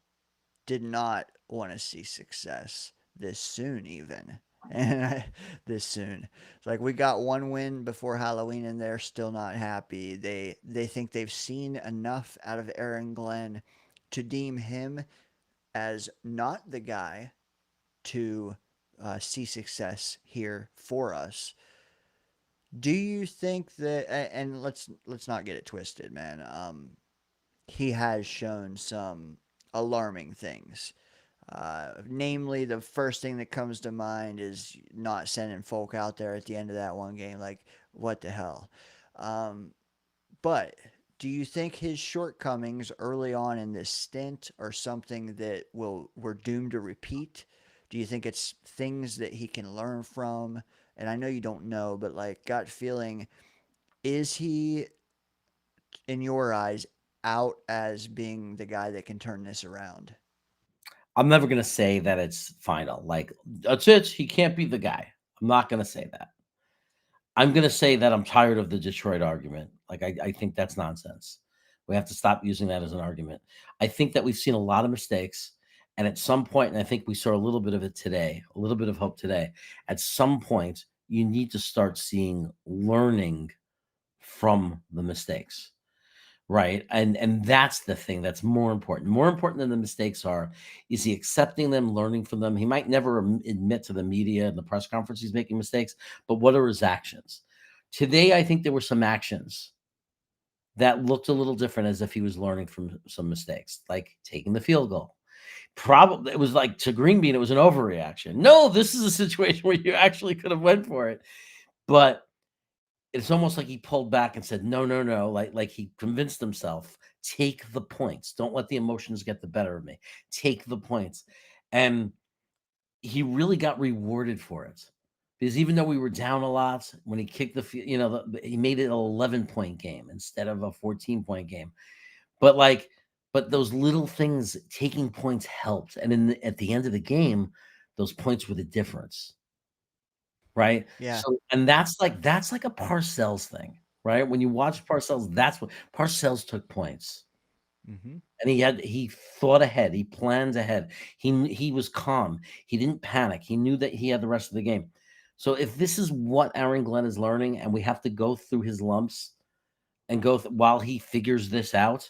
did not want to see success this soon, even. And this soon, it's like we got one win before Halloween, and they're still not happy. They think they've seen enough out of Aaron Glenn to deem him as not the guy to see success here for us. Do you think that? And let's not get it twisted, man. He has shown some alarming things. Namely, the first thing that comes to mind is not sending Folk out there at the end of that one game. Like, what the hell? Um, but do you think his shortcomings early on in this stint are something that will we're doomed to repeat? Do you think it's things that he can learn from? And I know you don't know, but like gut feeling, is he in your eyes out as being the guy that can turn this around? I'm never gonna say that it's final. Like that's it. He can't be the guy. I'm not gonna say that. I'm gonna say that I'm tired of the Detroit argument. Like I think that's nonsense. We have to stop using that as an argument. I think that we've seen a lot of mistakes, and at some point, and I think we saw a little bit of it today, a little bit of hope today. At some point, you need to start seeing learning from the mistakes. Right. And that's the thing that's more important. More important than the mistakes are, is he accepting them, learning from them? He might never admit to the media and the press conference he's making mistakes, but what are his actions? Today, I think there were some actions that looked a little different as if he was learning from some mistakes, like taking the field goal. Probably it was like to Green Bean, it was an overreaction. No, this is a situation where you actually could have went for it. But it's almost like he pulled back and said, "No, no, no." Like he convinced himself, "Take the points. Don't let the emotions get the better of me. Take the points." And he really got rewarded for it. Because even though we were down a lot, when he kicked he made it an 11-point game instead of a 14-point game. But but those little things, taking points helped. And at the end of the game, those points were the difference. Right? Yeah, So and that's like a Parcells thing, right? When you watch Parcells, that's what Parcells took points. Mm-hmm. And he thought ahead, he planned ahead. He was calm. He didn't panic. He knew that he had the rest of the game. So if this is what Aaron Glenn is learning, and we have to go through his lumps and while he figures this out,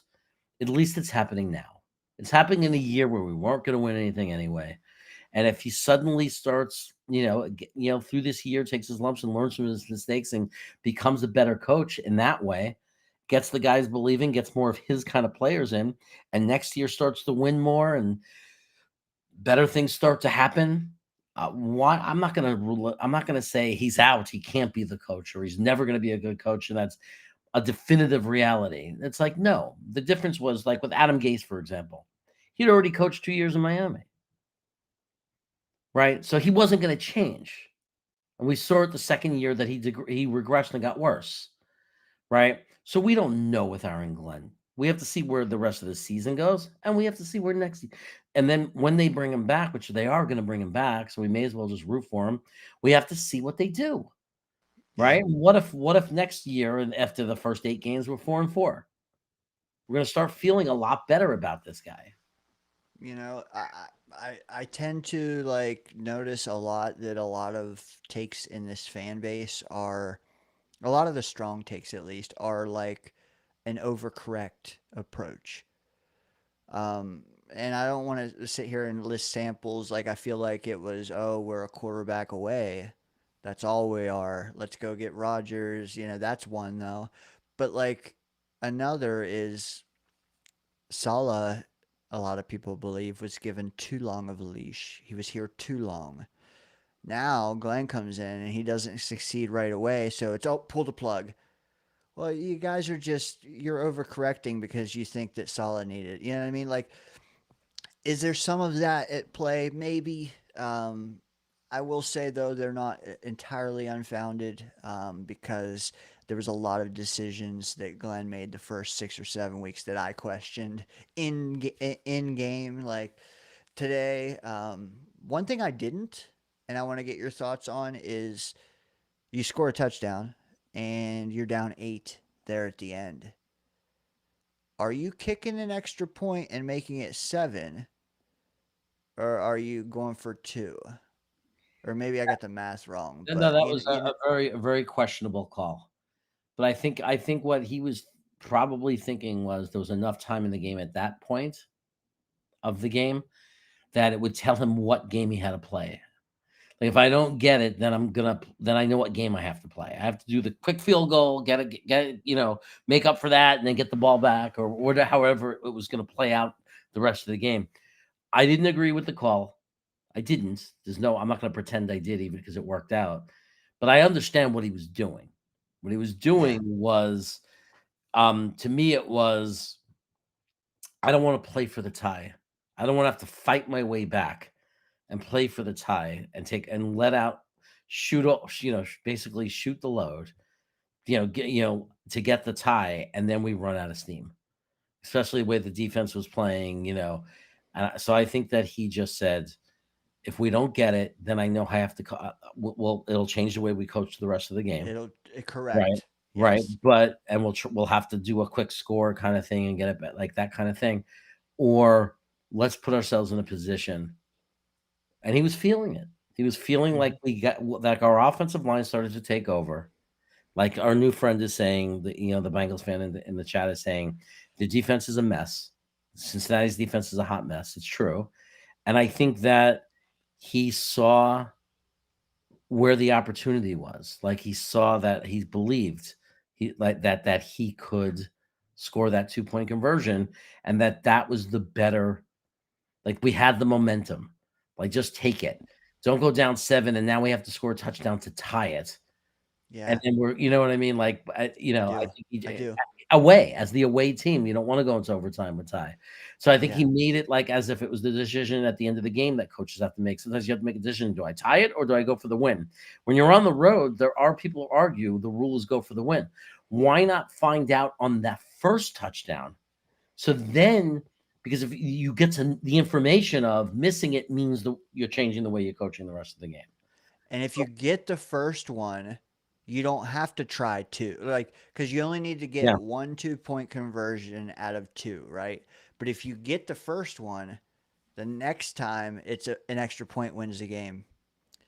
at least it's happening now. It's happening in a year where we weren't going to win anything anyway. And if he suddenly starts, through this year, takes his lumps and learns from his mistakes and becomes a better coach in that way, gets the guys believing, gets more of his kind of players in, and next year starts to win more and better things start to happen. Why I'm not gonna say he's out. He can't be the coach, or he's never going to be a good coach, and that's a definitive reality. It's like no. The difference was like with Adam Gase, for example. He'd already coached 2 years in Miami, right? So he wasn't going to change. And we saw it the second year that he regressed and got worse, right? So we don't know with Aaron Glenn. We have to see where the rest of the season goes, and we have to see where next. And then when they bring him back, which they are going to bring him back, so we may as well just root for him. We have to see what they do, Yeah. right? What if next year and after the first 8 games we're 4-4? We're going to start feeling a lot better about this guy. You know, I tend to like notice a lot that a lot of takes in this fan base are a lot of the strong takes at least are like an overcorrect approach. And I don't want to sit here and list samples like I feel like it was, oh, we're a quarterback away. That's all we are. Let's go get Rodgers. You know, that's one though. But like another is Salah, a lot of people believe, was given too long of a leash. He was here too long. Now Glenn comes in and he doesn't succeed right away, so it's, oh, pull the plug. Well, you guys are just, you're overcorrecting because you think that Salah needed. You know what I mean? Like, is there some of that at play? Maybe. I will say though they're not entirely unfounded because there was a lot of decisions that Glenn made the first 6 or 7 weeks that I questioned in game. Like today, one thing I didn't, and I want to get your thoughts on is you score a touchdown and you're down 8 there at the end. Are you kicking an extra point and making it 7, or are you going for 2? Or maybe I got the math wrong, No, but that was a very questionable call. But I think what he was probably thinking was there was enough time in the game at that point of the game that it would tell him what game he had to play. Like if I don't get it, then I know what game I have to play. I have to do the quick field goal, make up for that, and then get the ball back, or whatever, however it was going to play out the rest of the game. I didn't agree with the call. I didn't. I'm not going to pretend I did, even because it worked out. But I understand what he was doing. What he was yeah, doing was, to me, it was I don't want to play for the tie. I don't want to have to fight my way back and play for the tie and let out, basically shoot the load, to get the tie, and then we run out of steam. Especially the way the defense was playing, so I think that he just said, if we don't get it, then I know I have to. Well, it'll change the way we coach the rest of the game, it'll right? correct. Right, Yes. but and we'll have to do a quick score kind of thing and get it back, like that kind of thing, or let's put ourselves in a position. And he was feeling it. He was feeling Hmm. like like our offensive line started to take over. Like our new friend is saying, the Bengals fan in the chat is saying, the defense is a mess. Cincinnati's defense is a hot mess. It's true. And I think that he saw where the opportunity was. Like he saw that he believed that he could score that 2-point conversion, and that was the better. Like we had the momentum. Like just take it. Don't go down 7 and now we have to score a touchdown to tie it. And Yeah, then you know what I mean? Like, I I do. think I do. away as the away team, you don't want to go into overtime with tie. So I think Yeah. he made it like as if it was the decision at the end of the game that coaches have to make. Sometimes you have to make a decision: do I tie it or do I go for the win? When you're on the road, there are people who argue the rule is go for the win. Why not find out on that first touchdown? So then, because if you get to the information of missing it means you're changing the way you're coaching the rest of the game. And if you get the first one, you don't have to try two, like, because you only need to get Yeah, one 2 point conversion out of two, right? But if you get the first one, the next time an extra point wins the game.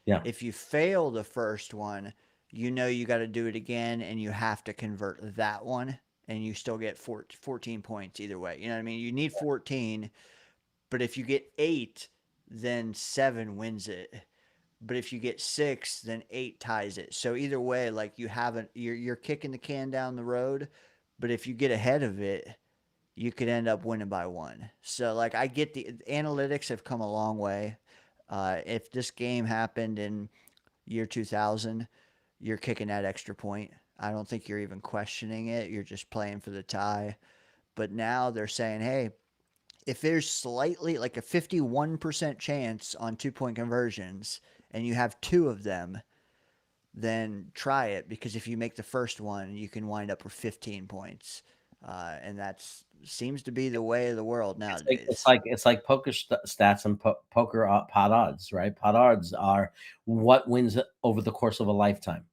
yeah, If you fail the first one, you know you got to do it again and you have to convert that one and you still get 14 points either way. You know what I mean? You need 14, but if you get 8, then 7 wins it. But if you get 6, then 8 ties it. So either way, like you haven't you're kicking the can down the road, but if you get ahead of it, you could end up winning by one. So like I get the analytics have come a long way. If this game happened in year 2000, you're kicking that extra point. I don't think you're even questioning it. You're just playing for the tie. But now they're saying, hey, if there's slightly like a 51% chance on 2 point conversions and you have two of them, then try it because if you make the first one, you can wind up with 15 points. And that's seems to be the way of the world nowadays. it's like poker stats and poker pot odds, right? Pot odds are what wins over the course of a lifetime.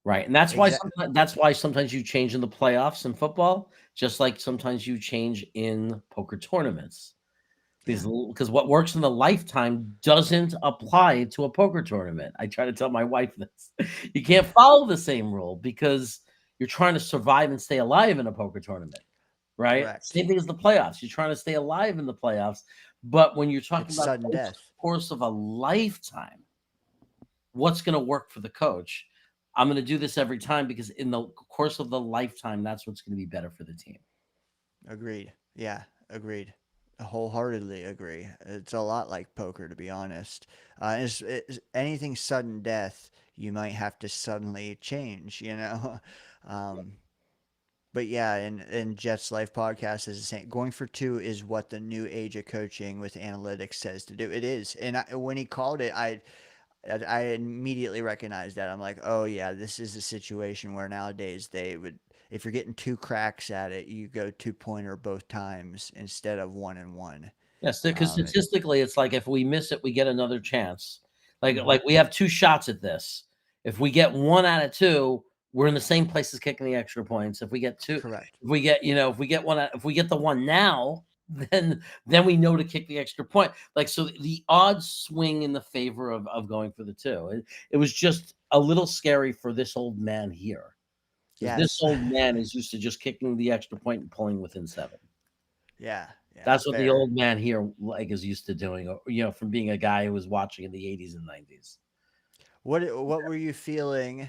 Right, and Exactly. that's why sometimes you change in the playoffs in football, just like sometimes you change in poker tournaments. Yeah. Because what works in the lifetime doesn't apply to a poker tournament. I try to tell my wife this. You can't follow the same rule because you're trying to survive and stay alive in a poker tournament, right? Correct. Same thing as the playoffs. You're trying to stay alive in the playoffs, but when you're talking It's about sudden death. course of a lifetime, what's going to work for the coach? I'm going to do this every time because in the course of the lifetime, that's what's going to be better for the team. Agreed. Yeah, agreed. Wholeheartedly agree. It's a lot like poker, to be honest. It's anything sudden death, you might have to suddenly change, you know? Um, but yeah, and Jets Life podcast is the same. Going for two is what the new age of coaching with analytics says to do. It is. And when he called it, I immediately recognized that. I'm like, oh yeah, this is a situation where nowadays they would, if you're getting two cracks at it, you go 2 pointer both times instead of 1 and 1. Yes, because Um, statistically, it's like if we miss it, we get another chance. mhm. Like we have two shots at this. If we get one out of two, we're in the same place as kicking the extra points. If we get two, Correct. if we get if we get one, if we get the one now, then we know to kick the extra point. Like so, the odds swing in the favor of going for the two. It was just a little scary for this old man here because this Yes. old man is used to just kicking the extra point and pulling within seven. Yeah. Yeah. That's what the Fair. old man here, like, is used to doing, from being a guy who was watching in the '80s and '90s. What were you feeling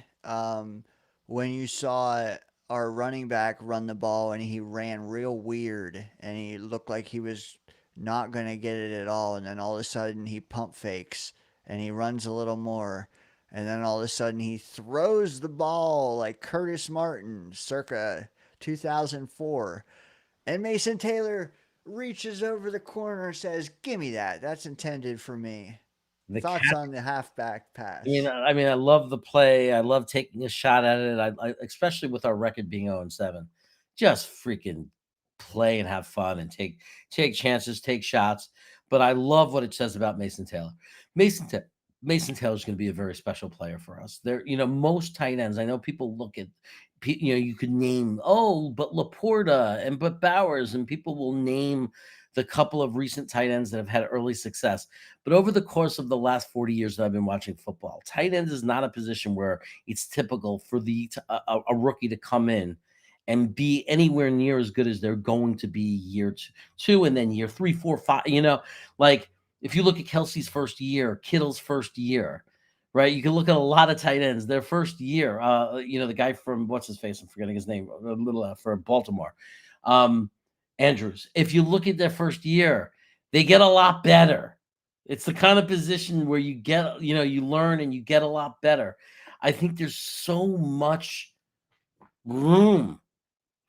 when you saw our running back run the ball and he ran real weird and he looked like he was not going to get it at all, and then all of a sudden he pump fakes and he runs a little more, and then all of a sudden he throws the ball like Curtis Martin circa 2004, and Mason Taylor reaches over the corner and says, "Give me that. That's intended for me." The Thoughts cat on the halfback I mean pass? I mean, I love the play, I love taking a shot at it, I especially with our record being 0-7. Just freaking play and have fun and take chances, take shots, but I love what it says about Mason Taylor. Mason Ta Mason Taylor's gonna be a very special player for us. Most tight ends, I know people look at you could name, "Oh, but Laporta and but Bowers," and people will name the couple of recent tight ends that have had early success. But over the course of the last 40 years that I've been watching football, tight end is not a position where it's typical for a rookie to come in and be anywhere near as good as they're going to be year two and then year three, four, five. Like if you look at Kelsey's first year, Kittle's first year, right? You can look at a lot of tight ends, their first year. The guy from what's his face? I'm forgetting his name. A little for Baltimore, um, Andrews. If you look at their first year, they get a lot better. It's the kind of position where you learn and you get a lot better. I think there's so much room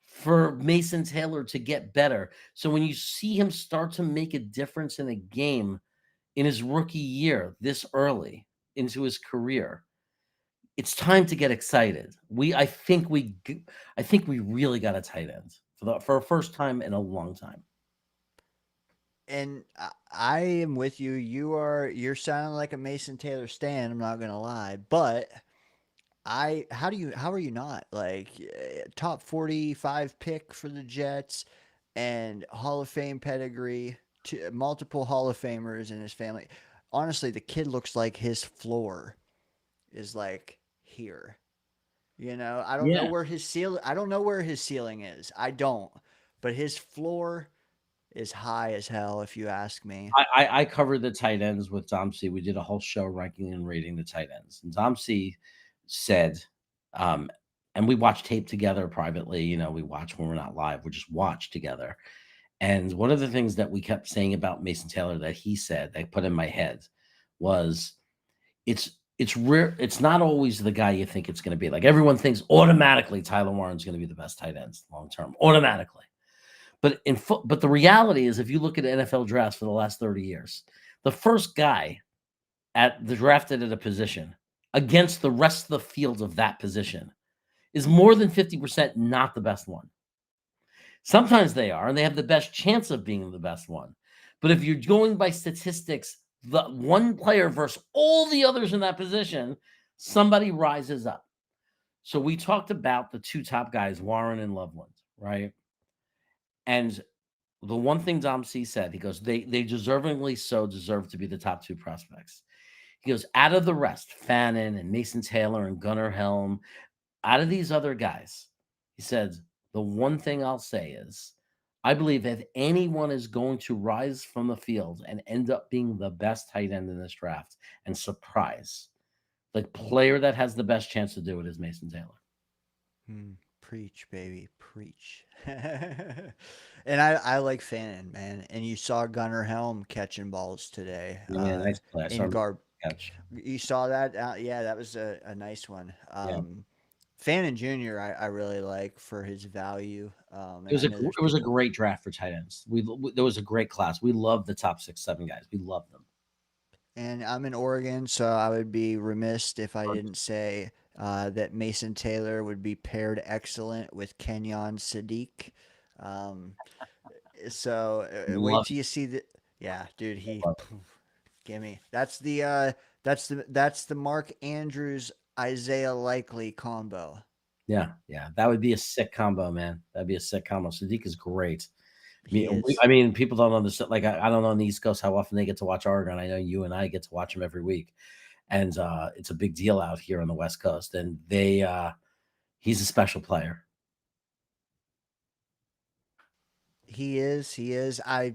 for Mason Taylor to get better. So when you see him start to make a difference in a game in his rookie year this early into his career, it's time to get excited. I think we really got a tight end for a first time in a long time. And I am with you. You're sounding like a Mason Taylor stan. I'm not gonna lie, but how are you not like top 45 pick for the Jets and Hall of Fame pedigree, multiple Hall of Famers in his family. Honestly, the kid looks like his floor is like here. You know, I don't know Yeah. where his ceiling. I don't know where his ceiling is. I don't, but his floor is high as hell, if you ask me. I covered the tight ends with Dom C. We did a whole show ranking and rating the tight ends. And Dom C said, um, and we watch tape together privately. You know, we watch when we're not live, we just watch together. And one of the things that we kept saying about Mason Taylor that he said that put in my head was it's rare. It's not always the guy you think it's going to be. Like everyone thinks automatically Tyler Warren's going to be the best tight ends long term, automatically. But the reality is, if you look at NFL drafts for the last 30 years, the first guy at the drafted at a position against the rest of the field of that position is more than 50% not the best one. Sometimes they are, and they have the best chance of being the best one. But if you're going by statistics, the one player versus all the others in that position, somebody rises up. So we talked about the two top guys, Warren and Loveland, right? And the one thing Dom C said, he goes, they deservingly so deserve to be the top two prospects. He goes, out of the rest, Fannin and Mason Taylor and Gunnar Helm, out of these other guys, he said, the one thing I'll say is, I believe if anyone is going to rise from the field and end up being the best tight end in this draft and surprise, the player that has the best chance to do it is Mason Taylor. Preach, baby, preach. And I like Fannin, man. And you saw Gunnar Helm catching balls today. Yeah, nice play. I saw In him guard, catch. you saw that? Yeah, that was a nice one. Yeah. Fannin Jr. I really like for his value. It And was I a know there's it was a people. great draft for tight ends. There was a great class. We love the top 6, 7 guys. We love them. And I'm in Oregon, so I would be remiss if I didn't say that Mason Taylor would be paired excellent with Kenyon Sadiq. Um, so wait Love till you see the. Yeah, dude, he it. gimme. That's the Mark Andrews Isaiah Likely combo. Yeah, yeah, that would be a sick combo, man. That'd be a sick combo. Sadiq is great. He is. I mean, people don't understand. Like, I don't know on the East Coast how often they get to watch Oregon. I know you and I get to watch him every week, and it's a big deal out here on the West Coast. And he's a special player. He is. He is. I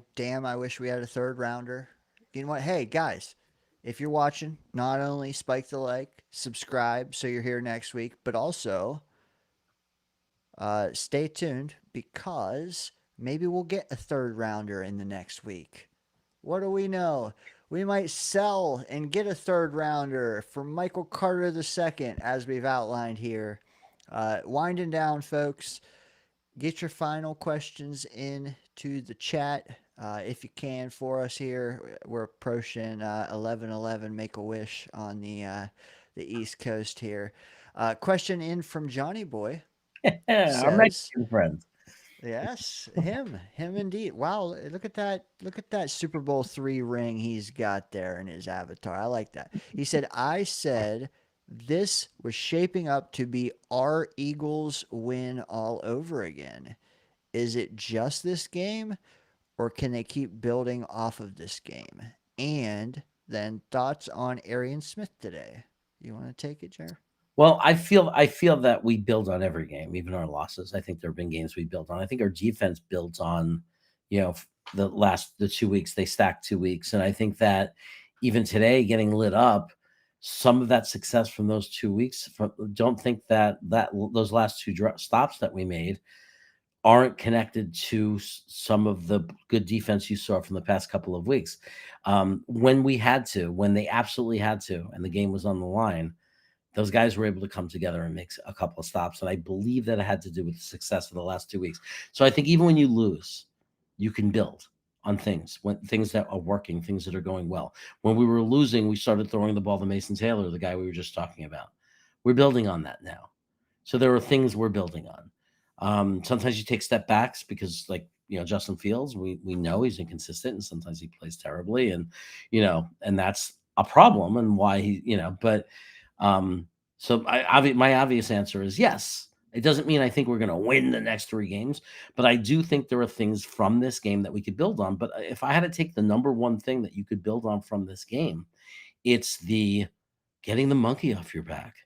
wish we had a third rounder. You know what? Hey guys, if you're watching, not only spike the like, subscribe so you're here next week, but also stay tuned because maybe we'll get a third rounder in the next week. What do we know? We might sell and get a third rounder for Michael Carter II, as we've outlined here. Winding down, folks. Get your final questions in to the chat if you can for us here. We're approaching 11:11. Make a wish on the East Coast here. Question in from Johnny Boy Our says, Mexican friend. "Yes, him indeed. Wow, look at that! Look at that Super Bowl III ring he's got there in his avatar. I like that." He said, "I said." This was shaping up to be our Eagles win all over again. Is it just this game, or can they keep building off of this game? And then thoughts on Arian Smith today. You want to take it, Jer? Well, I feel that we build on every game, even our losses. I think there have been games we built on. I think our defense builds on, the 2 weeks they stacked 2 weeks, and I think that even today, getting lit up, some of that success from those 2 weeks. Don't think that those last two stops that we made aren't connected to some of the good defense you saw from the past couple of weeks. When they absolutely had to, and the game was on the line, those guys were able to come together and make a couple of stops. And I believe that it had to do with the success of the last 2 weeks. So I think even when you lose, you can build on things that are working, things that are going well. When we were losing, we started throwing the ball to Mason Taylor, the guy we were just talking about. We're building on that now. So there are things we're building on. Sometimes you take step backs because, like, Justin Fields, we know he's inconsistent and sometimes he plays terribly, and that's a problem and why but um, So my obvious answer is yes. It doesn't mean I think we're going to win the next 3 games, but I do think there are things from this game that we could build on. But if I had to take the number one thing that you could build on from this game, it's the getting the monkey off your back.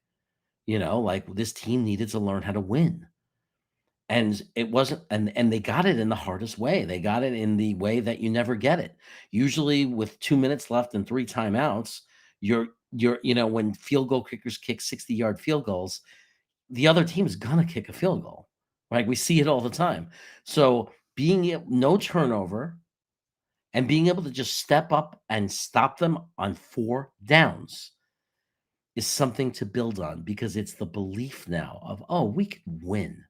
Like this team needed to learn how to win. And it wasn't, and they got it in the hardest way. They got it in the way that you never get it. Usually with 2 minutes left and 3 timeouts, when field goal kickers kick 60-yard field goals, the other team is gonna kick a field goal. Right? We see it all the time. So no turnover and being able to just step up and stop them on 4 downs is something to build on because it's the belief now of, oh, we could win.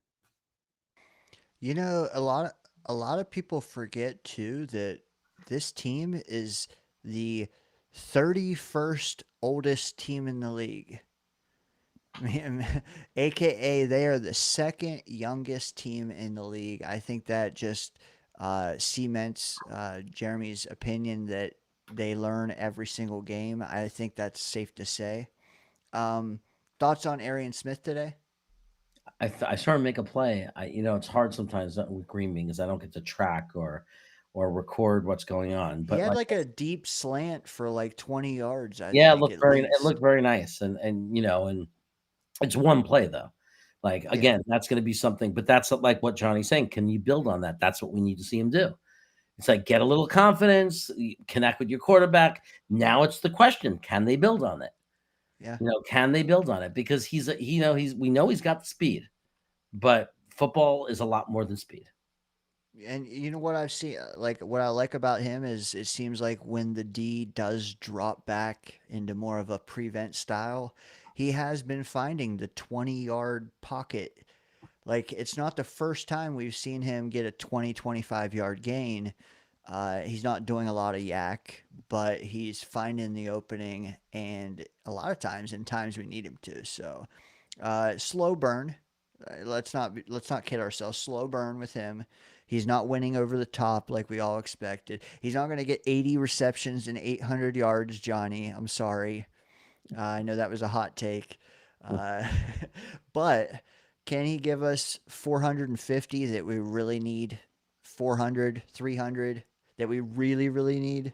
A lot of people forget too that this team is the 31st oldest team in the league. AKA they are the second youngest team in the league. I think that just cements Jeremy's opinion that they learn every single game. I think that's safe to say. Um, Thoughts on Arian Smith today? I saw him make a play. It's hard sometimes with Green Bean because I don't get to track or record what's going on. He But had like, like a deep slant for like 20 yards, I yeah, think, at it least. looked very nice, and it's one play though. Like Yeah. again, that's going to be something. But that's like what Johnny's saying. Can you build on that? That's what we need to see him do. It's like get a little confidence, connect with your quarterback. Now it's the question: can they build on it? Yeah. Can they build on it? Because we know he's got the speed, but football is a lot more than speed. And you know what I've seen, like what I like about him is it seems like when the D does drop back into more of a prevent style, he has been finding the 20-yard pocket. Like it's not the first time we've seen him get a 20-25 yard gain. He's not doing a lot of yak, but he's finding the opening, and a lot of times in times we need him to. So slow burn. Let's not kid ourselves. Slow burn with him. He's not winning over the top like we all expected. He's not going to get 80 receptions and 800 yards, Johnny. I'm sorry. I know that was a hot take. Uh, but can he give us 450 that we really need? 400, 300 that we really, really need?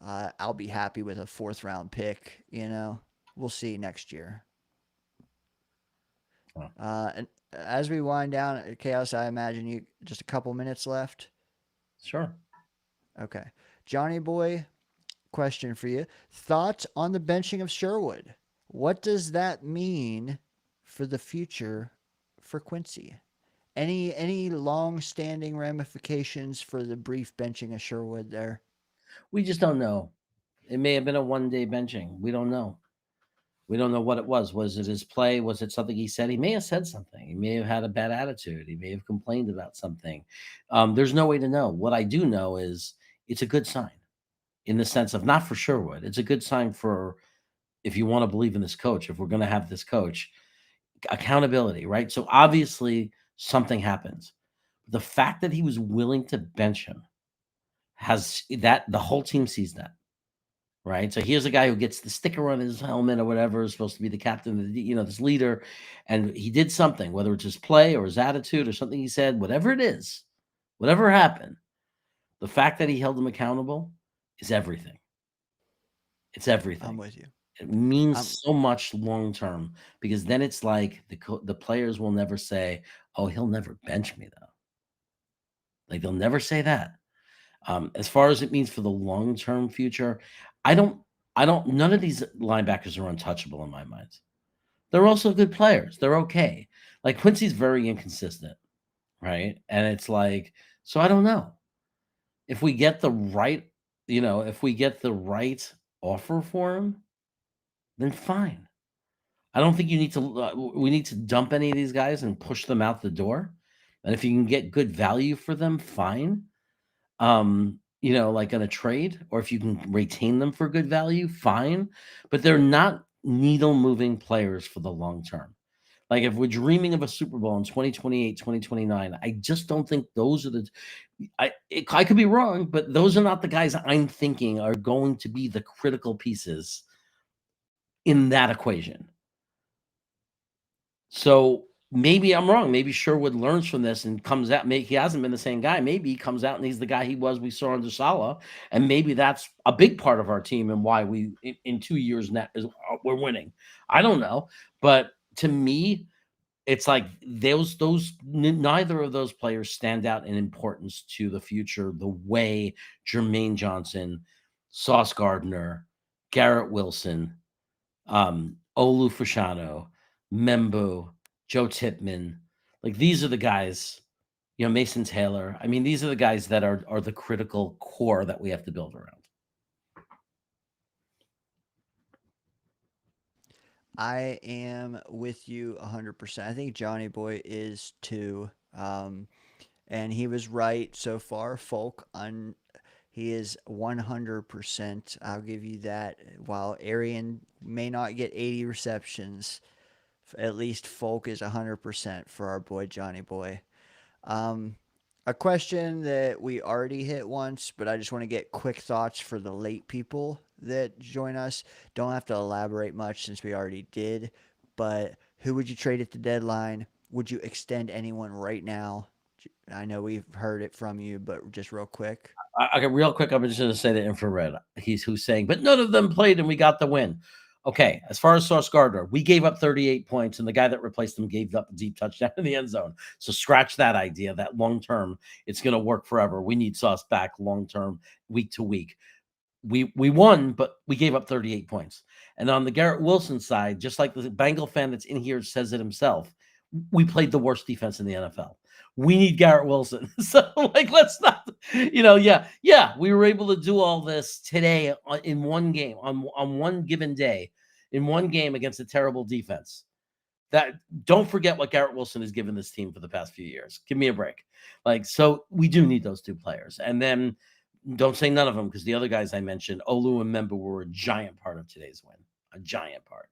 I'll be happy with a fourth round pick. We'll see next year. Oh, And as we wind down, Chaos, I imagine you just a couple minutes left. sure. Okay. Johnny Boy, question for you. Thoughts on the benching of Sherwood? What does that mean for the future for Quincy? Any long-standing ramifications for the brief benching of Sherwood there? We just don't know. It may have been a 1 day benching. We don't know. We don't know what it was. Was it his play? Was it something he said? He may have said something. He may have had a bad attitude. He may have complained about something. There's no way to know. What I do know is it's a good sign in the sense of not for Sherwood. It's a good sign for if you want to believe in this coach, if we're going to have this coach, accountability, right? So obviously something happens. The fact that he was willing to bench him has that the whole team sees that. Right. So here's a guy who gets the sticker on his helmet or whatever is supposed to be the captain of this leader. And he did something, whether it's his play or his attitude or something he said, whatever it is, whatever happened, the fact that he held him accountable is everything. It's I'm everything. with you. It means I'm so much long term because then it's like the players will never say, "Oh, he'll never bench me," though. Like they'll never say that. As far as it means for the long term future, I don't, none of these linebackers are untouchable in my mind. They're also good players. They're okay. Like Quincy's very inconsistent, right? And it's like, so I don't know if we get the right, if we get the right offer for him, then fine. I don't think you need to. We need to dump any of these guys and push them out the door. And if you can get good value for them, fine. Like on a trade, or if you can retain them for good value, fine. But they're not needle moving players for the long term. Like if we're dreaming of a Super Bowl in 2028, 2029, I just don't think those are I could be wrong, but those are not the guys I'm thinking are going to be the critical pieces in that equation. So maybe I'm wrong. Maybe Sherwood learns from this and comes out. Maybe he hasn't been the same guy. Maybe he comes out and he's the guy we saw under Salah, and maybe that's a big part of our team and why we in 2 years now we're winning. I don't know, but to me, it's like neither of those players stand out in importance to the future the way Jermaine Johnson, Sauce Gardner, Garrett Wilson, Olu Fashano, Membo, Joe Tipman. Like these are the guys, Mason Taylor. I mean, these are the guys that are the critical core that we have to build around. I am with you 100%. I think Johnny Boy is too. And he was right so far. He is 100%. I'll give you that. While Arian may not get 80 receptions, at least Folk is 100% for our boy Johnny Boy. Um, a question that we already hit once, but I just want to get quick thoughts for the late people that join us. Don't have to elaborate much since we already did, but who would you trade at the deadline? Would you extend anyone right now? I know we've heard it from you, but just real quick. Okay, real quick, I'm just going to say the infrared. He's who's saying, but none of them played and we got the win. Okay, as far as Sauce Gardner, we gave up 38 points, and the guy that replaced him gave up a deep touchdown in the end zone. So scratch that idea that long term, it's going to work forever. We need Sauce back long term, week to week. We won, but we gave up 38 points. And on the Garrett Wilson side, just like the Bengal fan that's in here says it himself, we played the worst defense in the NFL. We need Garrett Wilson. So, let's not, yeah, we were able to do all this today in one game, on one given day, in one game against a terrible defense. That don't forget what Garrett Wilson has given this team for the past few years. Give me a break. So we do need those two players. And then don't say none of them because the other guys I mentioned, Olu and Memba, were a giant part of today's win. A giant part.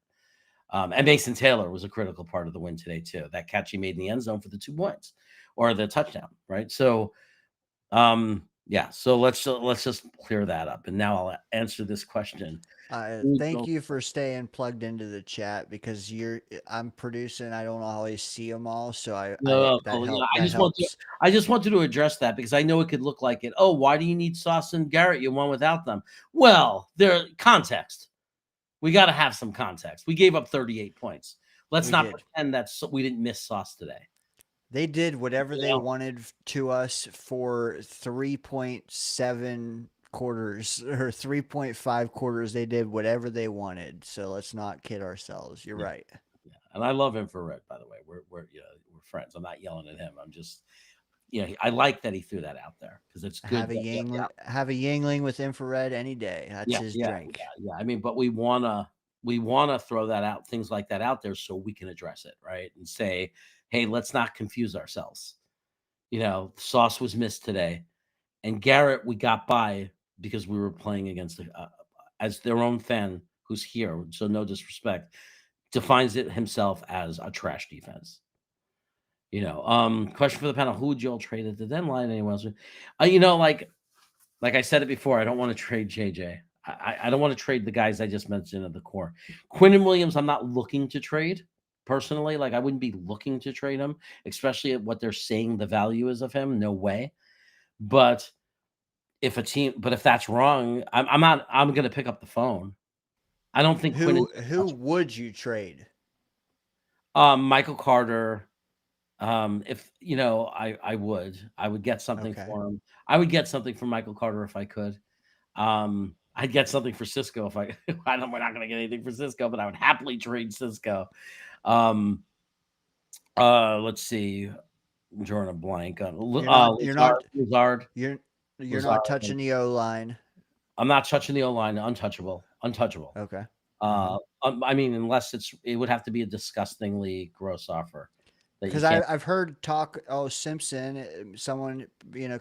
And Mason Taylor was a critical part of the win today too. That catch he made in the end zone for the 2 points or the touchdown, right? So, yeah. So let's just clear that up. And now I'll answer this question. Thank you for staying plugged into the chat because I'm producing. I don't always see them all, so No, that helps. I just wanted to address that because I know it could look like it. Oh, why do you need Sauce and Garrett? You won without them. Well, their context. We got to have some context. We gave up 38 points. Let's not pretend that we didn't miss Sauce today. They did whatever they wanted to us for 3.7 quarters or 3.5 quarters. They did whatever they wanted. So let's not kid ourselves. You're right. Yeah. And I love Infrared, by the way. We're friends. I'm not yelling at him. I'm just I like that he threw that out there because it's good. Have a Yangling with Infrared any day. That's his drink. Yeah. I mean, but we wanna throw that out, things like that out there, so we can address it, right? And say, hey, let's not confuse ourselves. Sauce was missed today, and Garrett we got by because we were playing against as their own fan who's here. So no disrespect, defines it himself as a trash defense. Question for the panel: who would you all trade at the deadline? Anyone else? Like I said it before, I don't want to trade JJ. I don't want to trade the guys I just mentioned at the core. Quinnen Williams, I'm not looking to trade personally. I wouldn't be looking to trade him, especially at what they're saying the value is of him. No way. But if that's wrong, I'm going to pick up the phone. I don't think who would you trade? Michael Carter. If I would get something for him. I would get something for Michael Carter if I could. I'd get something for Cisco if I we're not going to get anything for Cisco, but I would happily trade Cisco. Let's see. I'm drawing a blank on Lazard. You're not touching the O line. I'm not touching the O line. Untouchable. Okay. I mean, unless it would have to be a disgustingly gross offer. Because I've heard talk. Oh, Simpson, someone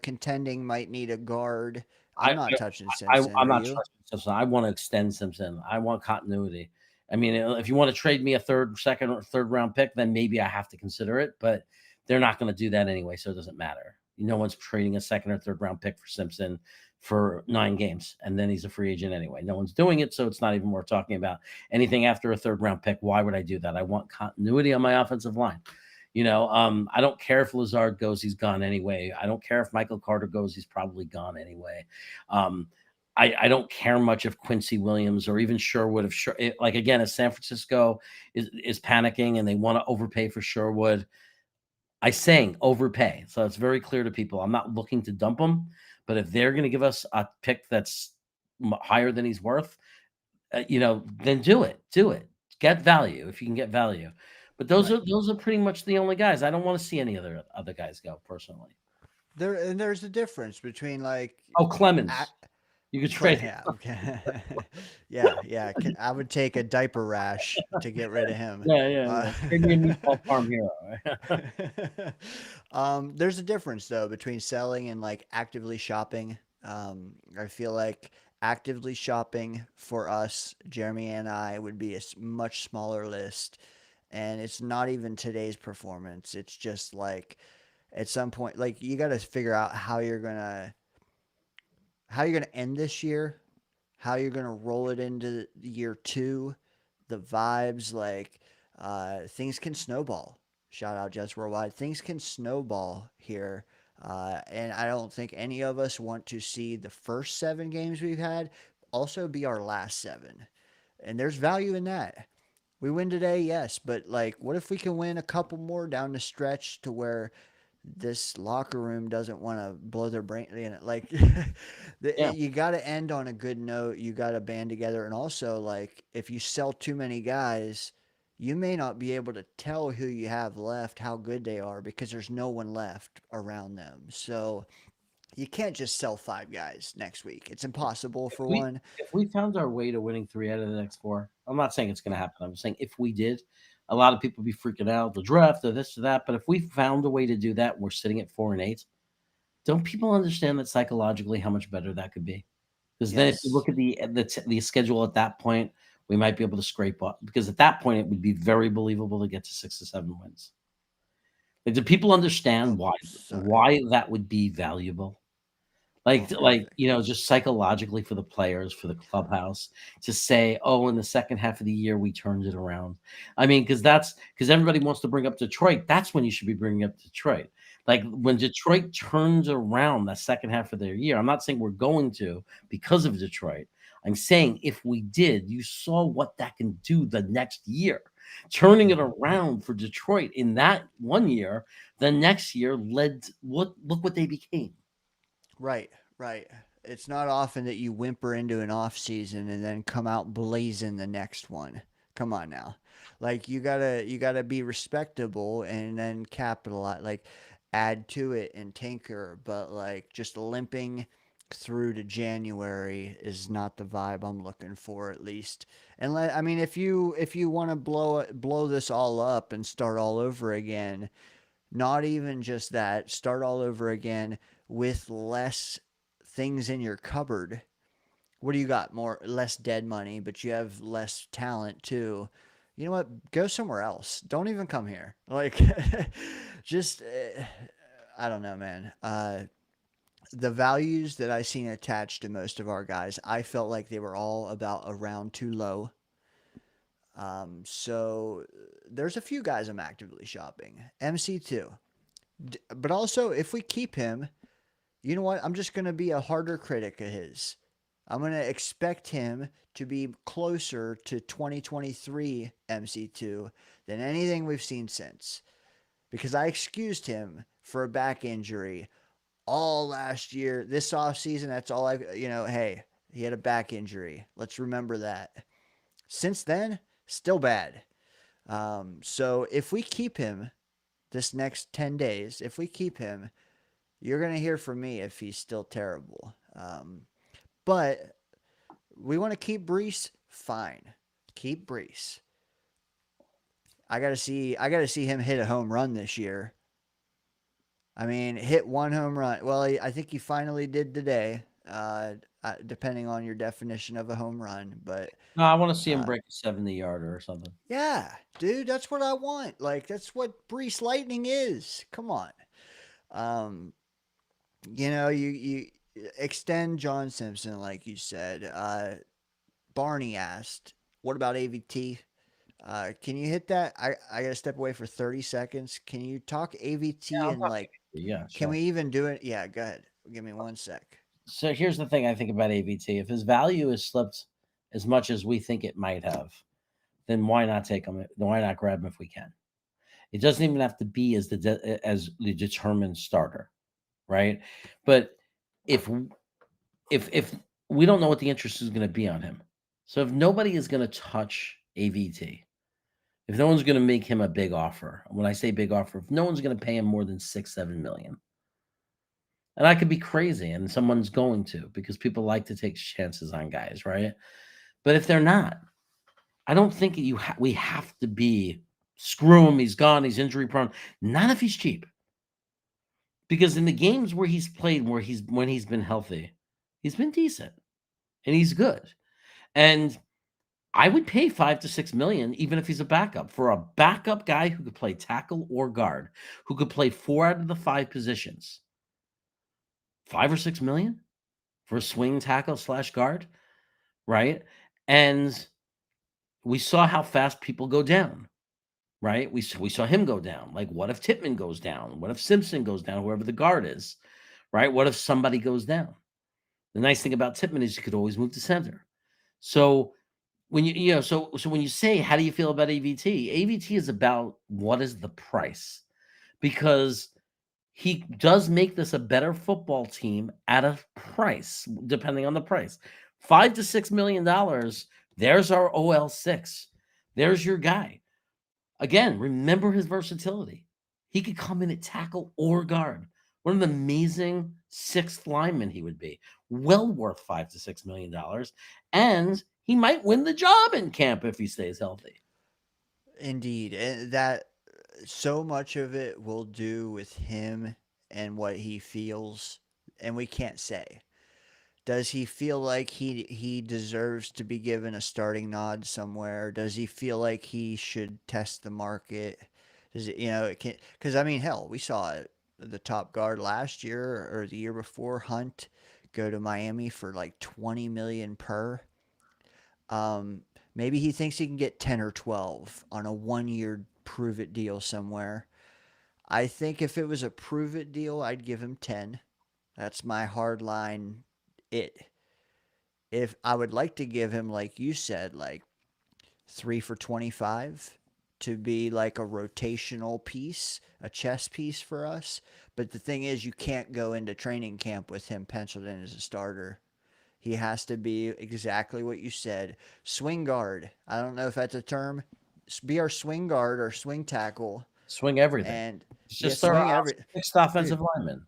contending might need a guard. I'm not touching Simpson. I'm not touching Simpson. I want to extend Simpson. I want continuity. I mean, if you want to trade me a second or third round pick, then maybe I have to consider it. But they're not going to do that anyway, so it doesn't matter. No one's trading a second or third round pick for Simpson for 9 games, and then he's a free agent anyway. No one's doing it, so it's not even worth talking about. Anything after a third round pick, why would I do that? I want continuity on my offensive line. I don't care if Lazard goes, he's gone anyway. I don't care if Michael Carter goes, he's probably gone anyway. Um, I don't care much if Quincy Williams or even Sherwood, like again, if San Francisco is panicking and they want to overpay for Sherwood, I saying overpay. So it's very clear to people. I'm not looking to dump him, but if they're going to give us a pick that's higher than he's worth, then do it. Do it. Get value if you can get value. But Right. those are pretty much the only guys. I don't want to see any other guys go personally. There's a difference between like Oh, Clemens, you could trade him. Yeah, okay. Yeah. I would take a diaper rash to get rid of him. Yeah. Trade me a meatball farm hero. There's a difference though between selling and like actively shopping. I feel like actively shopping for us, Jeremy and I, would be a much smaller list, and it's not even today's performance. It's just like at some point, like you got to figure out how you're gonna end this year, how you're gonna roll it into year two, the vibes, like things can snowball. Shout out Jets Worldwide. Things can snowball here. And I don't think any of us want to see the first 7 games we've had also be our last 7. And there's value in that. We win today, yes, but like, what if we can win a couple more down the stretch to where this locker room doesn't want to blow their brain, like Yeah. you got to end on a good note. You got to band together, and also like if you sell too many guys, you may not be able to tell who you have left how good they are because there's no one left around them. So you can't just sell 5 guys next week. It's impossible If for we one. if we found our way to winning 3 out of the next 4, I'm not saying it's gonna happen. I'm saying if we did, a lot of people be freaking out, the draft, or this or that. But if we found a way to do that, and we're sitting at 4 and 8, don't people understand that psychologically how much better that could be? Because then if you Yes. look at the schedule at that point, we might be able to scrape up. Because at that point, it would be very believable to get to 6 or 7 wins. Like, do people Oh, understand why sorry. that would be valuable? Oh, perfect. Just psychologically for the players, for the clubhouse to say, "Oh, in the second half of the year, we turned it around." I mean, because everybody wants to bring up Detroit. That's when you should be bringing up Detroit. Like, when Detroit turns around the second half of their year, I'm not saying we're going to because of Detroit. I'm saying if we did, you saw what that can do the next year. Turning it around for Detroit in that one year, the next year led look what they became. Right, right. It's not often that you whimper into an off season and then come out blazing the next one. Come on now. Like you gotta be respectable and then capitalize, like add to it and tinker, but like just limping through to January is not the vibe I'm looking for, at least. And I mean, if you want to blow this all up and start all over again, not even just that, start all over again with less things in your cupboard. What do you got? Less dead money, but you have less talent too. You know what? Go somewhere else. Don't even come here. Like, just I don't know, man. The values that I seen attached to most of our guys, I felt like they were all about a round too low. So there's a few guys I'm actively shopping. MC2. But also, if we keep him, you know what? I'm just going to be a harder critic of his. I'm going to expect him to be closer to 2023 MC2 than anything we've seen since. Because I excused him for a back injury all last year. This offseason, that's all hey, he had a back injury. Let's remember that. Since then, still bad. So if we keep him this next 10 days, if we keep him, you're going to hear from me if he's still terrible. But we want to keep Brees. Fine, keep Brees. I got to see him hit a home run this year. I mean, hit one home run. Well, I think he finally did today. Depending on your definition of a home run, but No, I want to see him uh, break a 70-yarder or something. yeah, dude, that's what I want. Like that's what Brees Lightning is. Come on. Um, You extend John Simpson like you said. Barney asked, "What about AVT?" Can you hit that? I gotta step away for 30 seconds. Can you talk Yeah, AVT I'm and talking. like, Yeah, can we sure. even do it? Yeah, go ahead. Give me 1 sec. So here's the thing I think about AVT. If his value has slipped as much as we think it might have, then why not take him? Why not grab him if we can? It doesn't even have to be as the determined starter, right? But if if we don't know what the interest is going to be on him, so if nobody is going to touch AVT, if no one's going to make him a big offer, when I say big offer, if no one's going to pay him more than 6-7 million, and I could be crazy, and someone's going to because people like to take chances on guys, right? But if they're not, I don't think we have to be screw him. He's gone. He's injury prone. Not if he's cheap, because in the games where he's played, where he's been healthy, he's been decent and he's good. And I would pay 5 to 6 million, even if he's a backup, for a backup guy who could play tackle or guard, who could play 4 out of the 5 positions. 5 or 6 million for a swing tackle slash guard, right? And we saw how fast people go down, right? We saw him go down. Like, what if Titman goes down? What if Simpson goes down? Whoever the guard is, right? What if somebody goes down? The nice thing about Titman is you could always move to center. So when so when you say how do you feel about AVT? AVT is about what is the price, because he does make this a better football team at a price, depending on the price. $5 to $6 million. There's our OL6. There's your guy. Again, remember his versatility. He could come in at tackle or guard. What an amazing sixth lineman he would be. Well worth $5 to $6 million. And he might win the job in camp if he stays healthy. Indeed, and that so much of it will do with him and what he feels, and we can't say. Does he feel like he deserves to be given a starting nod somewhere? Does he feel like he should test the market? Does it, it can, because I mean, hell, we saw it, the top guard last year or the year before, Hunt, go to Miami for like 20 million per. Maybe he thinks he can get 10 or 12 on a 1 year prove it deal somewhere. I think if it was a prove it deal, I'd give him 10. That's my hard line. It If I would like to give him, like you said, like 3 for 25 to be like a rotational piece, a chess piece for us. But the thing is, you can't go into training camp with him penciled in as a starter. He has to be exactly what you said. Swing guard. I don't know if that's a term. Be our swing guard or swing tackle. Swing everything. And It's yeah, just our swing every. fixed Dude, offensive lineman.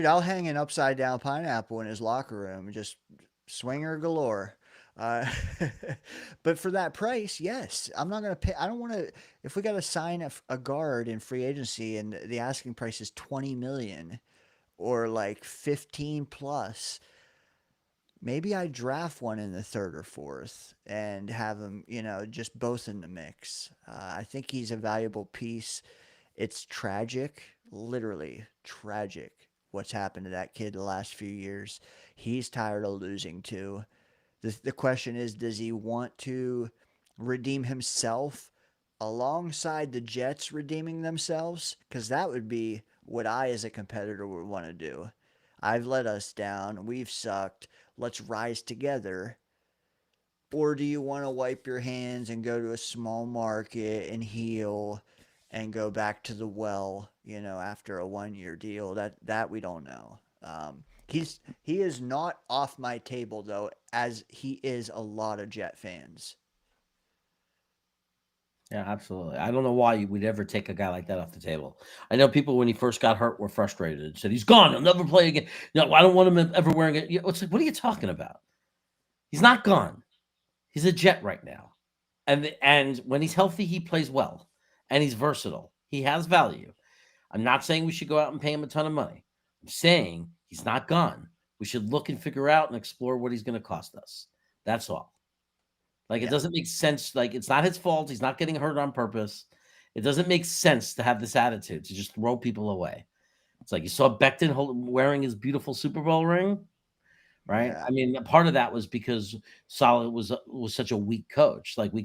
I'll hang an upside down pineapple in his locker room. Just swinger galore. Uh, but for that price, yes, I'm not going to pay. I don't want to. If we got to sign a guard in free agency and the asking price is 20 million or like 15 plus, maybe I draft one in the third or fourth and have him, just both in the mix. I think he's a valuable piece. It's tragic, literally tragic, what's happened to that kid the last few years. He's tired of losing too. The question is, does he want to redeem himself alongside the Jets redeeming themselves? Because that would be what I, as a competitor, would want to do. I've let us down. We've sucked. Let's rise together. Or do you want to wipe your hands and go to a small market and heal and go back to the well, after a 1 year deal? That we don't know. He is not off my table though, as he is a lot of Jet fans. Yeah, absolutely. I don't know why you would ever take a guy like that off the table. I know people when he first got hurt were frustrated and said he's gone. He'll never play again. No, I don't want him ever wearing it. It's like, what are you talking about? He's not gone. He's a Jet right now, and when he's healthy, he plays well, and he's versatile. He has value. I'm not saying we should go out and pay him a ton of money. I'm saying he's not gone. We should look and figure out and explore what he's going to cost us. That's all. Like, it Yeah. doesn't make sense. Like, it's not his fault. He's not getting hurt on purpose. It doesn't make sense to have this attitude to just throw people away. It's like you saw Becton wearing his beautiful Super Bowl ring, right? Yeah. I mean, part of that was because Saleh was such a weak coach. Like he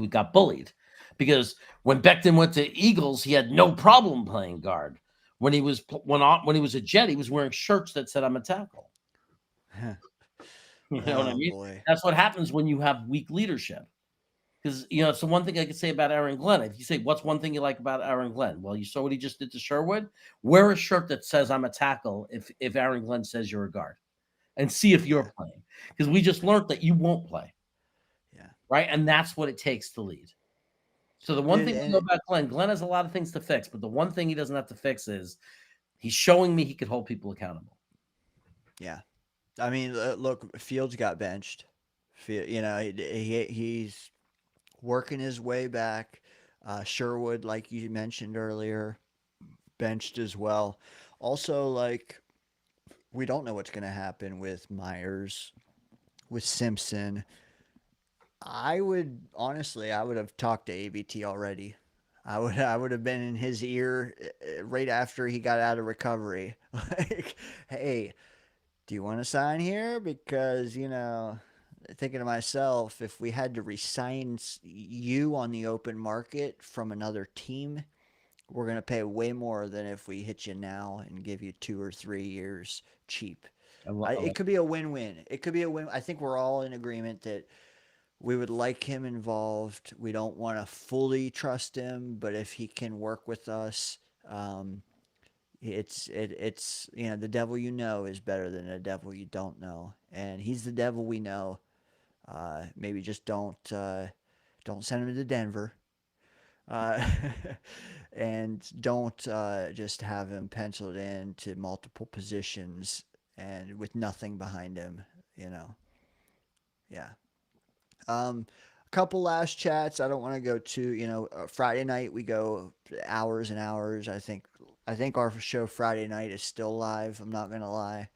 got bullied because when Becton went to Eagles, he had no problem playing guard. When he was a Jet, he was wearing shirts that said "I'm a tackle." You know what I Oh mean? boy. That's what happens when you have weak leadership. Because it's the one thing I could say about Aaron Glenn. If you say what's one thing you like about Aaron Glenn, well, you saw what he just did to Sherwood. Wear a shirt that says "I'm a tackle" if Aaron Glenn says you're a guard, and see if you're Yeah. playing. Because we just learned that you won't play, Yeah. right? And that's what it takes to lead. So the one Dude, thing we know and about Glenn has a lot of things to fix, but the one thing he doesn't have to fix is he's showing me he could hold people accountable. yeah. I mean, look, Fields got benched. He's working his way back. Sherwood, like you mentioned earlier, benched as well. Also, like, we don't know what's going to happen with Myers, with Simpson. I would have talked to ABT already. I would have been in his ear right after he got out of recovery. Like, hey, do you want to sign here? Because, thinking to myself, if we had to resign you on the open market from another team, we're going to pay way more than if we hit you now and give you 2 or 3 years cheap. It could be a win-win. It could be a win. I think we're all in agreement that we would like him involved. We don't want to fully trust him, but if he can work with us, it's the devil you know is better than the devil you don't know, and he's the devil we know. Maybe just don't send him to Denver, uh, and don't just have him penciled in to multiple positions and with nothing behind him. You know, yeah. A couple last chats. I don't want to go too. Friday night we go hours and hours. I think our show Friday night is still live. I'm not gonna lie.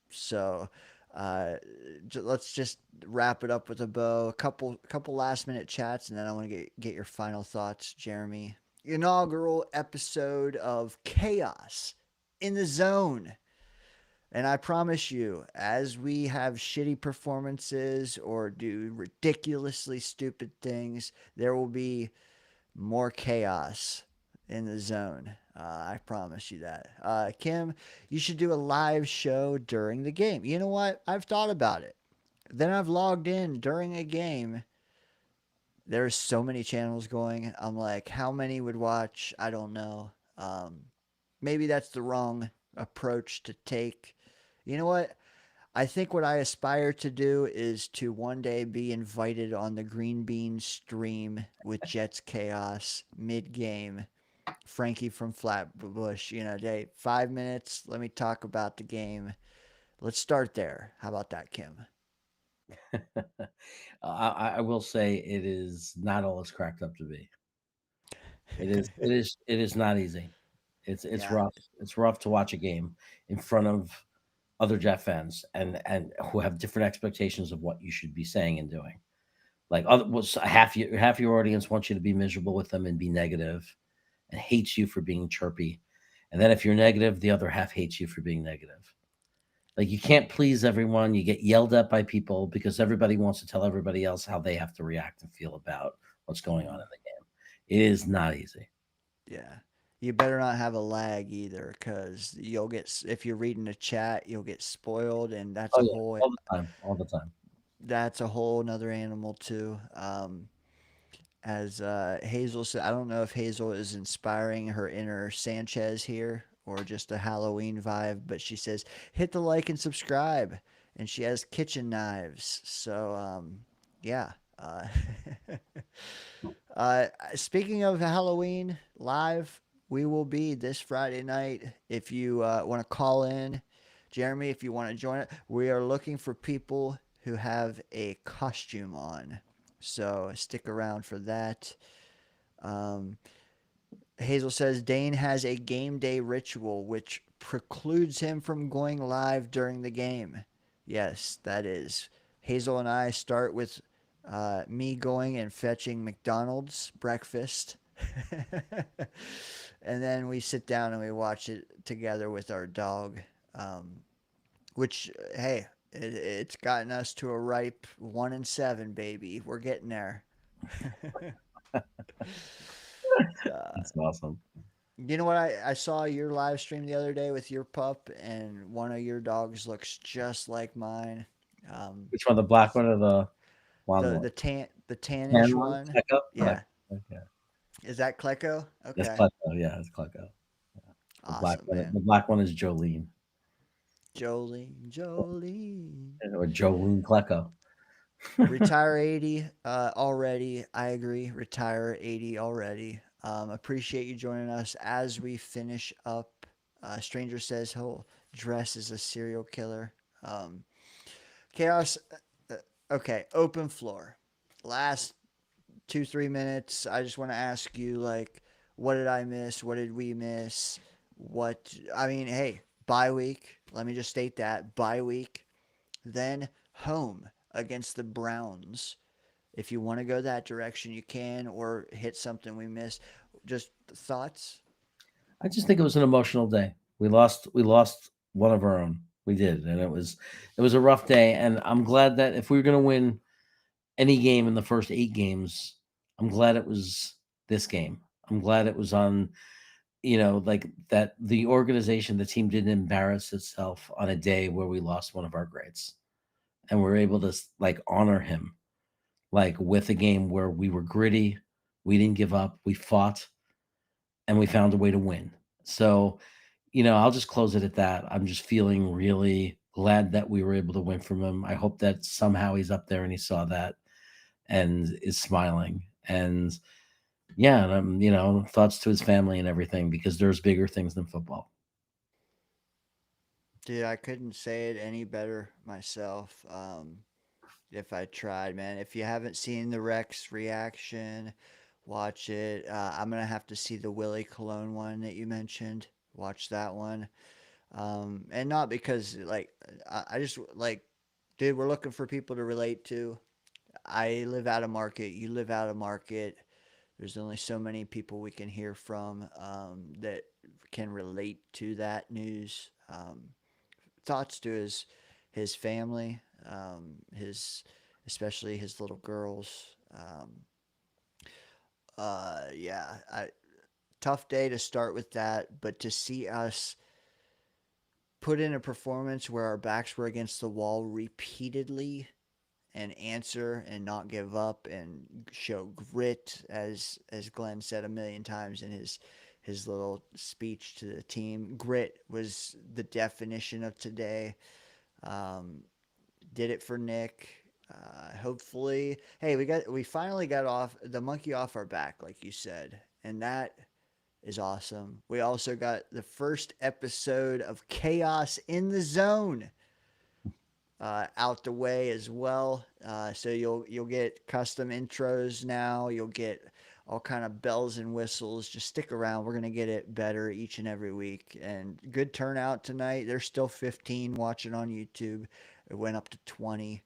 So uh, let's just wrap it up with a bow. A couple last minute chats, and then I want to get your final thoughts, Jeremy. Inaugural episode of Chaos in the Zone. And I promise you, as we have shitty performances or do ridiculously stupid things, there will be more chaos in the zone. I promise you that. Kim, you should do a live show during the game. You know what? I've thought about it. Then I've logged in during a game. There's so many channels going. I'm like, how many would watch? I don't know. Maybe that's the wrong approach to take. You know what? I think what I aspire to do is to one day be invited on the Green Bean stream with Jets Chaos mid game. Frankie from Flatbush, day 5 minutes. Let me talk about the game. Let's start there. How about that, Kim? I will say it is not all it's cracked up to be. It is not easy. It's Yeah, rough. It's rough to watch a game in front of other Jet fans and who have different expectations of what you should be saying and doing. Like half your audience wants you to be miserable with them and be negative and hates you for being chirpy. And then if you're negative, the other half hates you for being negative. Like you can't please everyone. You get yelled at by people because everybody wants to tell everybody else how they have to react and feel about what's going on hmm in the game. It is not easy. yeah. You better not have a lag either, because if you're reading the chat, you'll get spoiled, and Oh yeah, all the time, all the time. that's a whole another animal too. As Hazel said, I don't know if Hazel is inspiring her inner Sanchez here or just a Halloween vibe, but she says, hit the like and subscribe. And she has kitchen knives. So, yeah. Speaking of Halloween live, we will be this Friday night. If you want to call in, Jeremy, if you want to join it, we are looking for people who have a costume on. So stick around for that. Um, Hazel says Dane has a game day ritual which precludes him from going live during the game. Yes, that is. Hazel and I start with me going and fetching McDonald's breakfast And then we sit down and we watch it together with our dog, um, which, hey, it's gotten us to a ripe 1-7, baby. We're getting there. uh, That's awesome. you know what? I saw your live stream the other day with your pup, and one of your dogs looks just like mine. Um, Which one, the black one or the blonde one? the tannish Tan one? one. Clecco? Yeah, Okay. is that Klecko? That's Okay, Clecco. Yeah, it's Clecco. awesome, man. The black one is Jolene Jolene, Jolene. or Jolene Clecco. Retire 80 already. I agree. Retire 80 already. Appreciate you joining us as we finish up. Stranger says he'll dress as a serial killer. Um, Chaos. Okay, open floor. Last 2-3 minutes. I just want to ask you, like, what did I miss? What did we miss? What I mean, hey, bye week. Let me just state that bye week. Then home against the Browns. If you want to go that direction, you can, or hit something we missed. Just thoughts. I just think it was an emotional day. We lost one of our own. We did, and it was a rough day. And I'm glad that if we were going to win any game in the first 8 games, I'm glad it was this game. I'm glad it was on, like that the organization, the team didn't embarrass itself on a day where we lost one of our greats, and we're able to like honor him, like with a game where we were gritty, we didn't give up, we fought, and we found a way to win. So, I'll just close it at that. I'm just feeling really glad that we were able to win from him. I hope that somehow he's up there and he saw that and is smiling. And yeah, and thoughts to his family and everything because there's bigger things than football. Dude, I couldn't say it any better myself. If I tried, man. If you haven't seen the Rex reaction, watch it. I'm gonna have to see the Willie Cologne one that you mentioned. Watch that one. And not because like I just like, dude, we're looking for people to relate to. I live out of market. You live out of market. There's only so many people we can hear from that can relate to that news. Thoughts to his family, his especially his little girls. Yeah, tough day to start with that, but to see us put in a performance where our backs were against the wall repeatedly and answer and not give up and show grit, as Glenn said a million times in his little speech to the team. Grit was the definition of today. Um, did it for Nick. Hopefully, hey, we finally got off the monkey off our back, like you said, and that is awesome. We also got the first episode of Chaos in the Zone out the way as well. So you'll get custom intros now. You'll get all kind of bells and whistles. Just stick around. We're gonna get it better each and every week. And good turnout tonight. There's still 15 watching on YouTube. It went up to 20.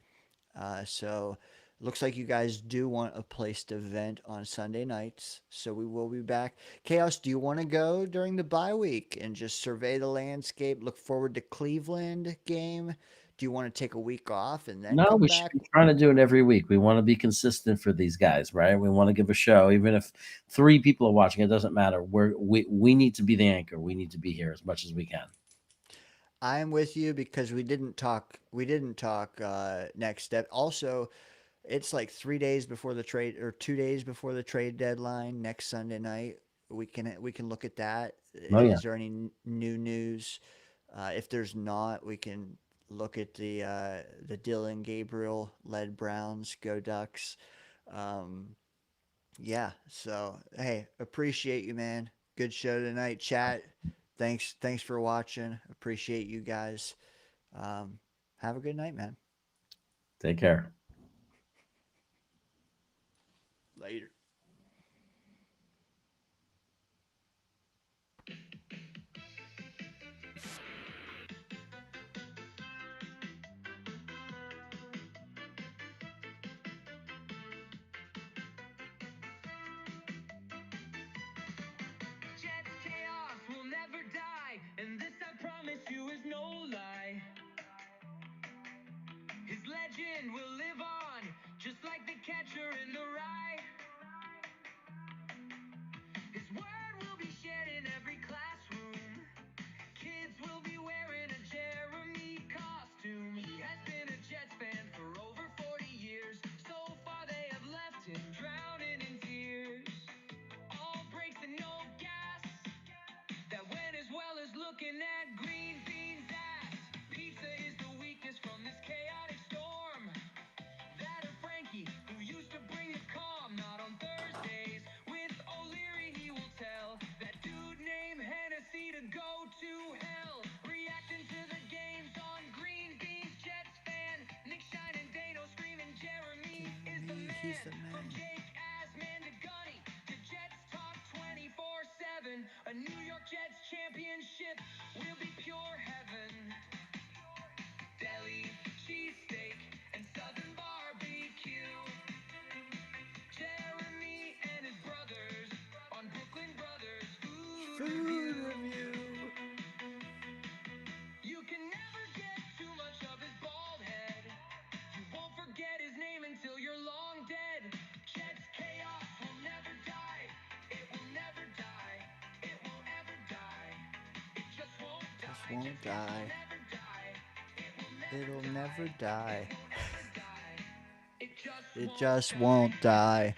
So looks like you guys do want a place to vent on Sunday nights. So we will be back. Chaos, do you want to go during the bye week and just survey the landscape? Look forward to Cleveland game. Do you want to take a week off and then No, come we should back? be trying to do it every week. We want to be consistent for these guys, right? We want to give a show, even if 3 people are watching. It doesn't matter. We need to be the anchor. We need to be here as much as we can. I'm with you because we didn't talk. We didn't talk next step. Also, it's like 3 days before the trade, or 2 days before the trade deadline next Sunday night. We can look at that. Oh yeah, Is there any new news? If there's not, we can look at the Dylan Gabriel led Browns. Go Ducks. Um, yeah. So hey, appreciate you, man. Good show tonight, chat. Thanks for watching. Appreciate you guys. Um, have a good night, man. take care. Later. He's the man. A New York Jets championship will be pure heaven. Deli, cheesesteak, and southern barbecue. Jeremy and his brothers on Brooklyn Brothers Food review. You can never get too much of his bald head. You won't forget his name until you're long dead. Jets chaos will never die. It will never die. It won't ever die. It just won't die. Just won't die. It'll never die. It just won't die.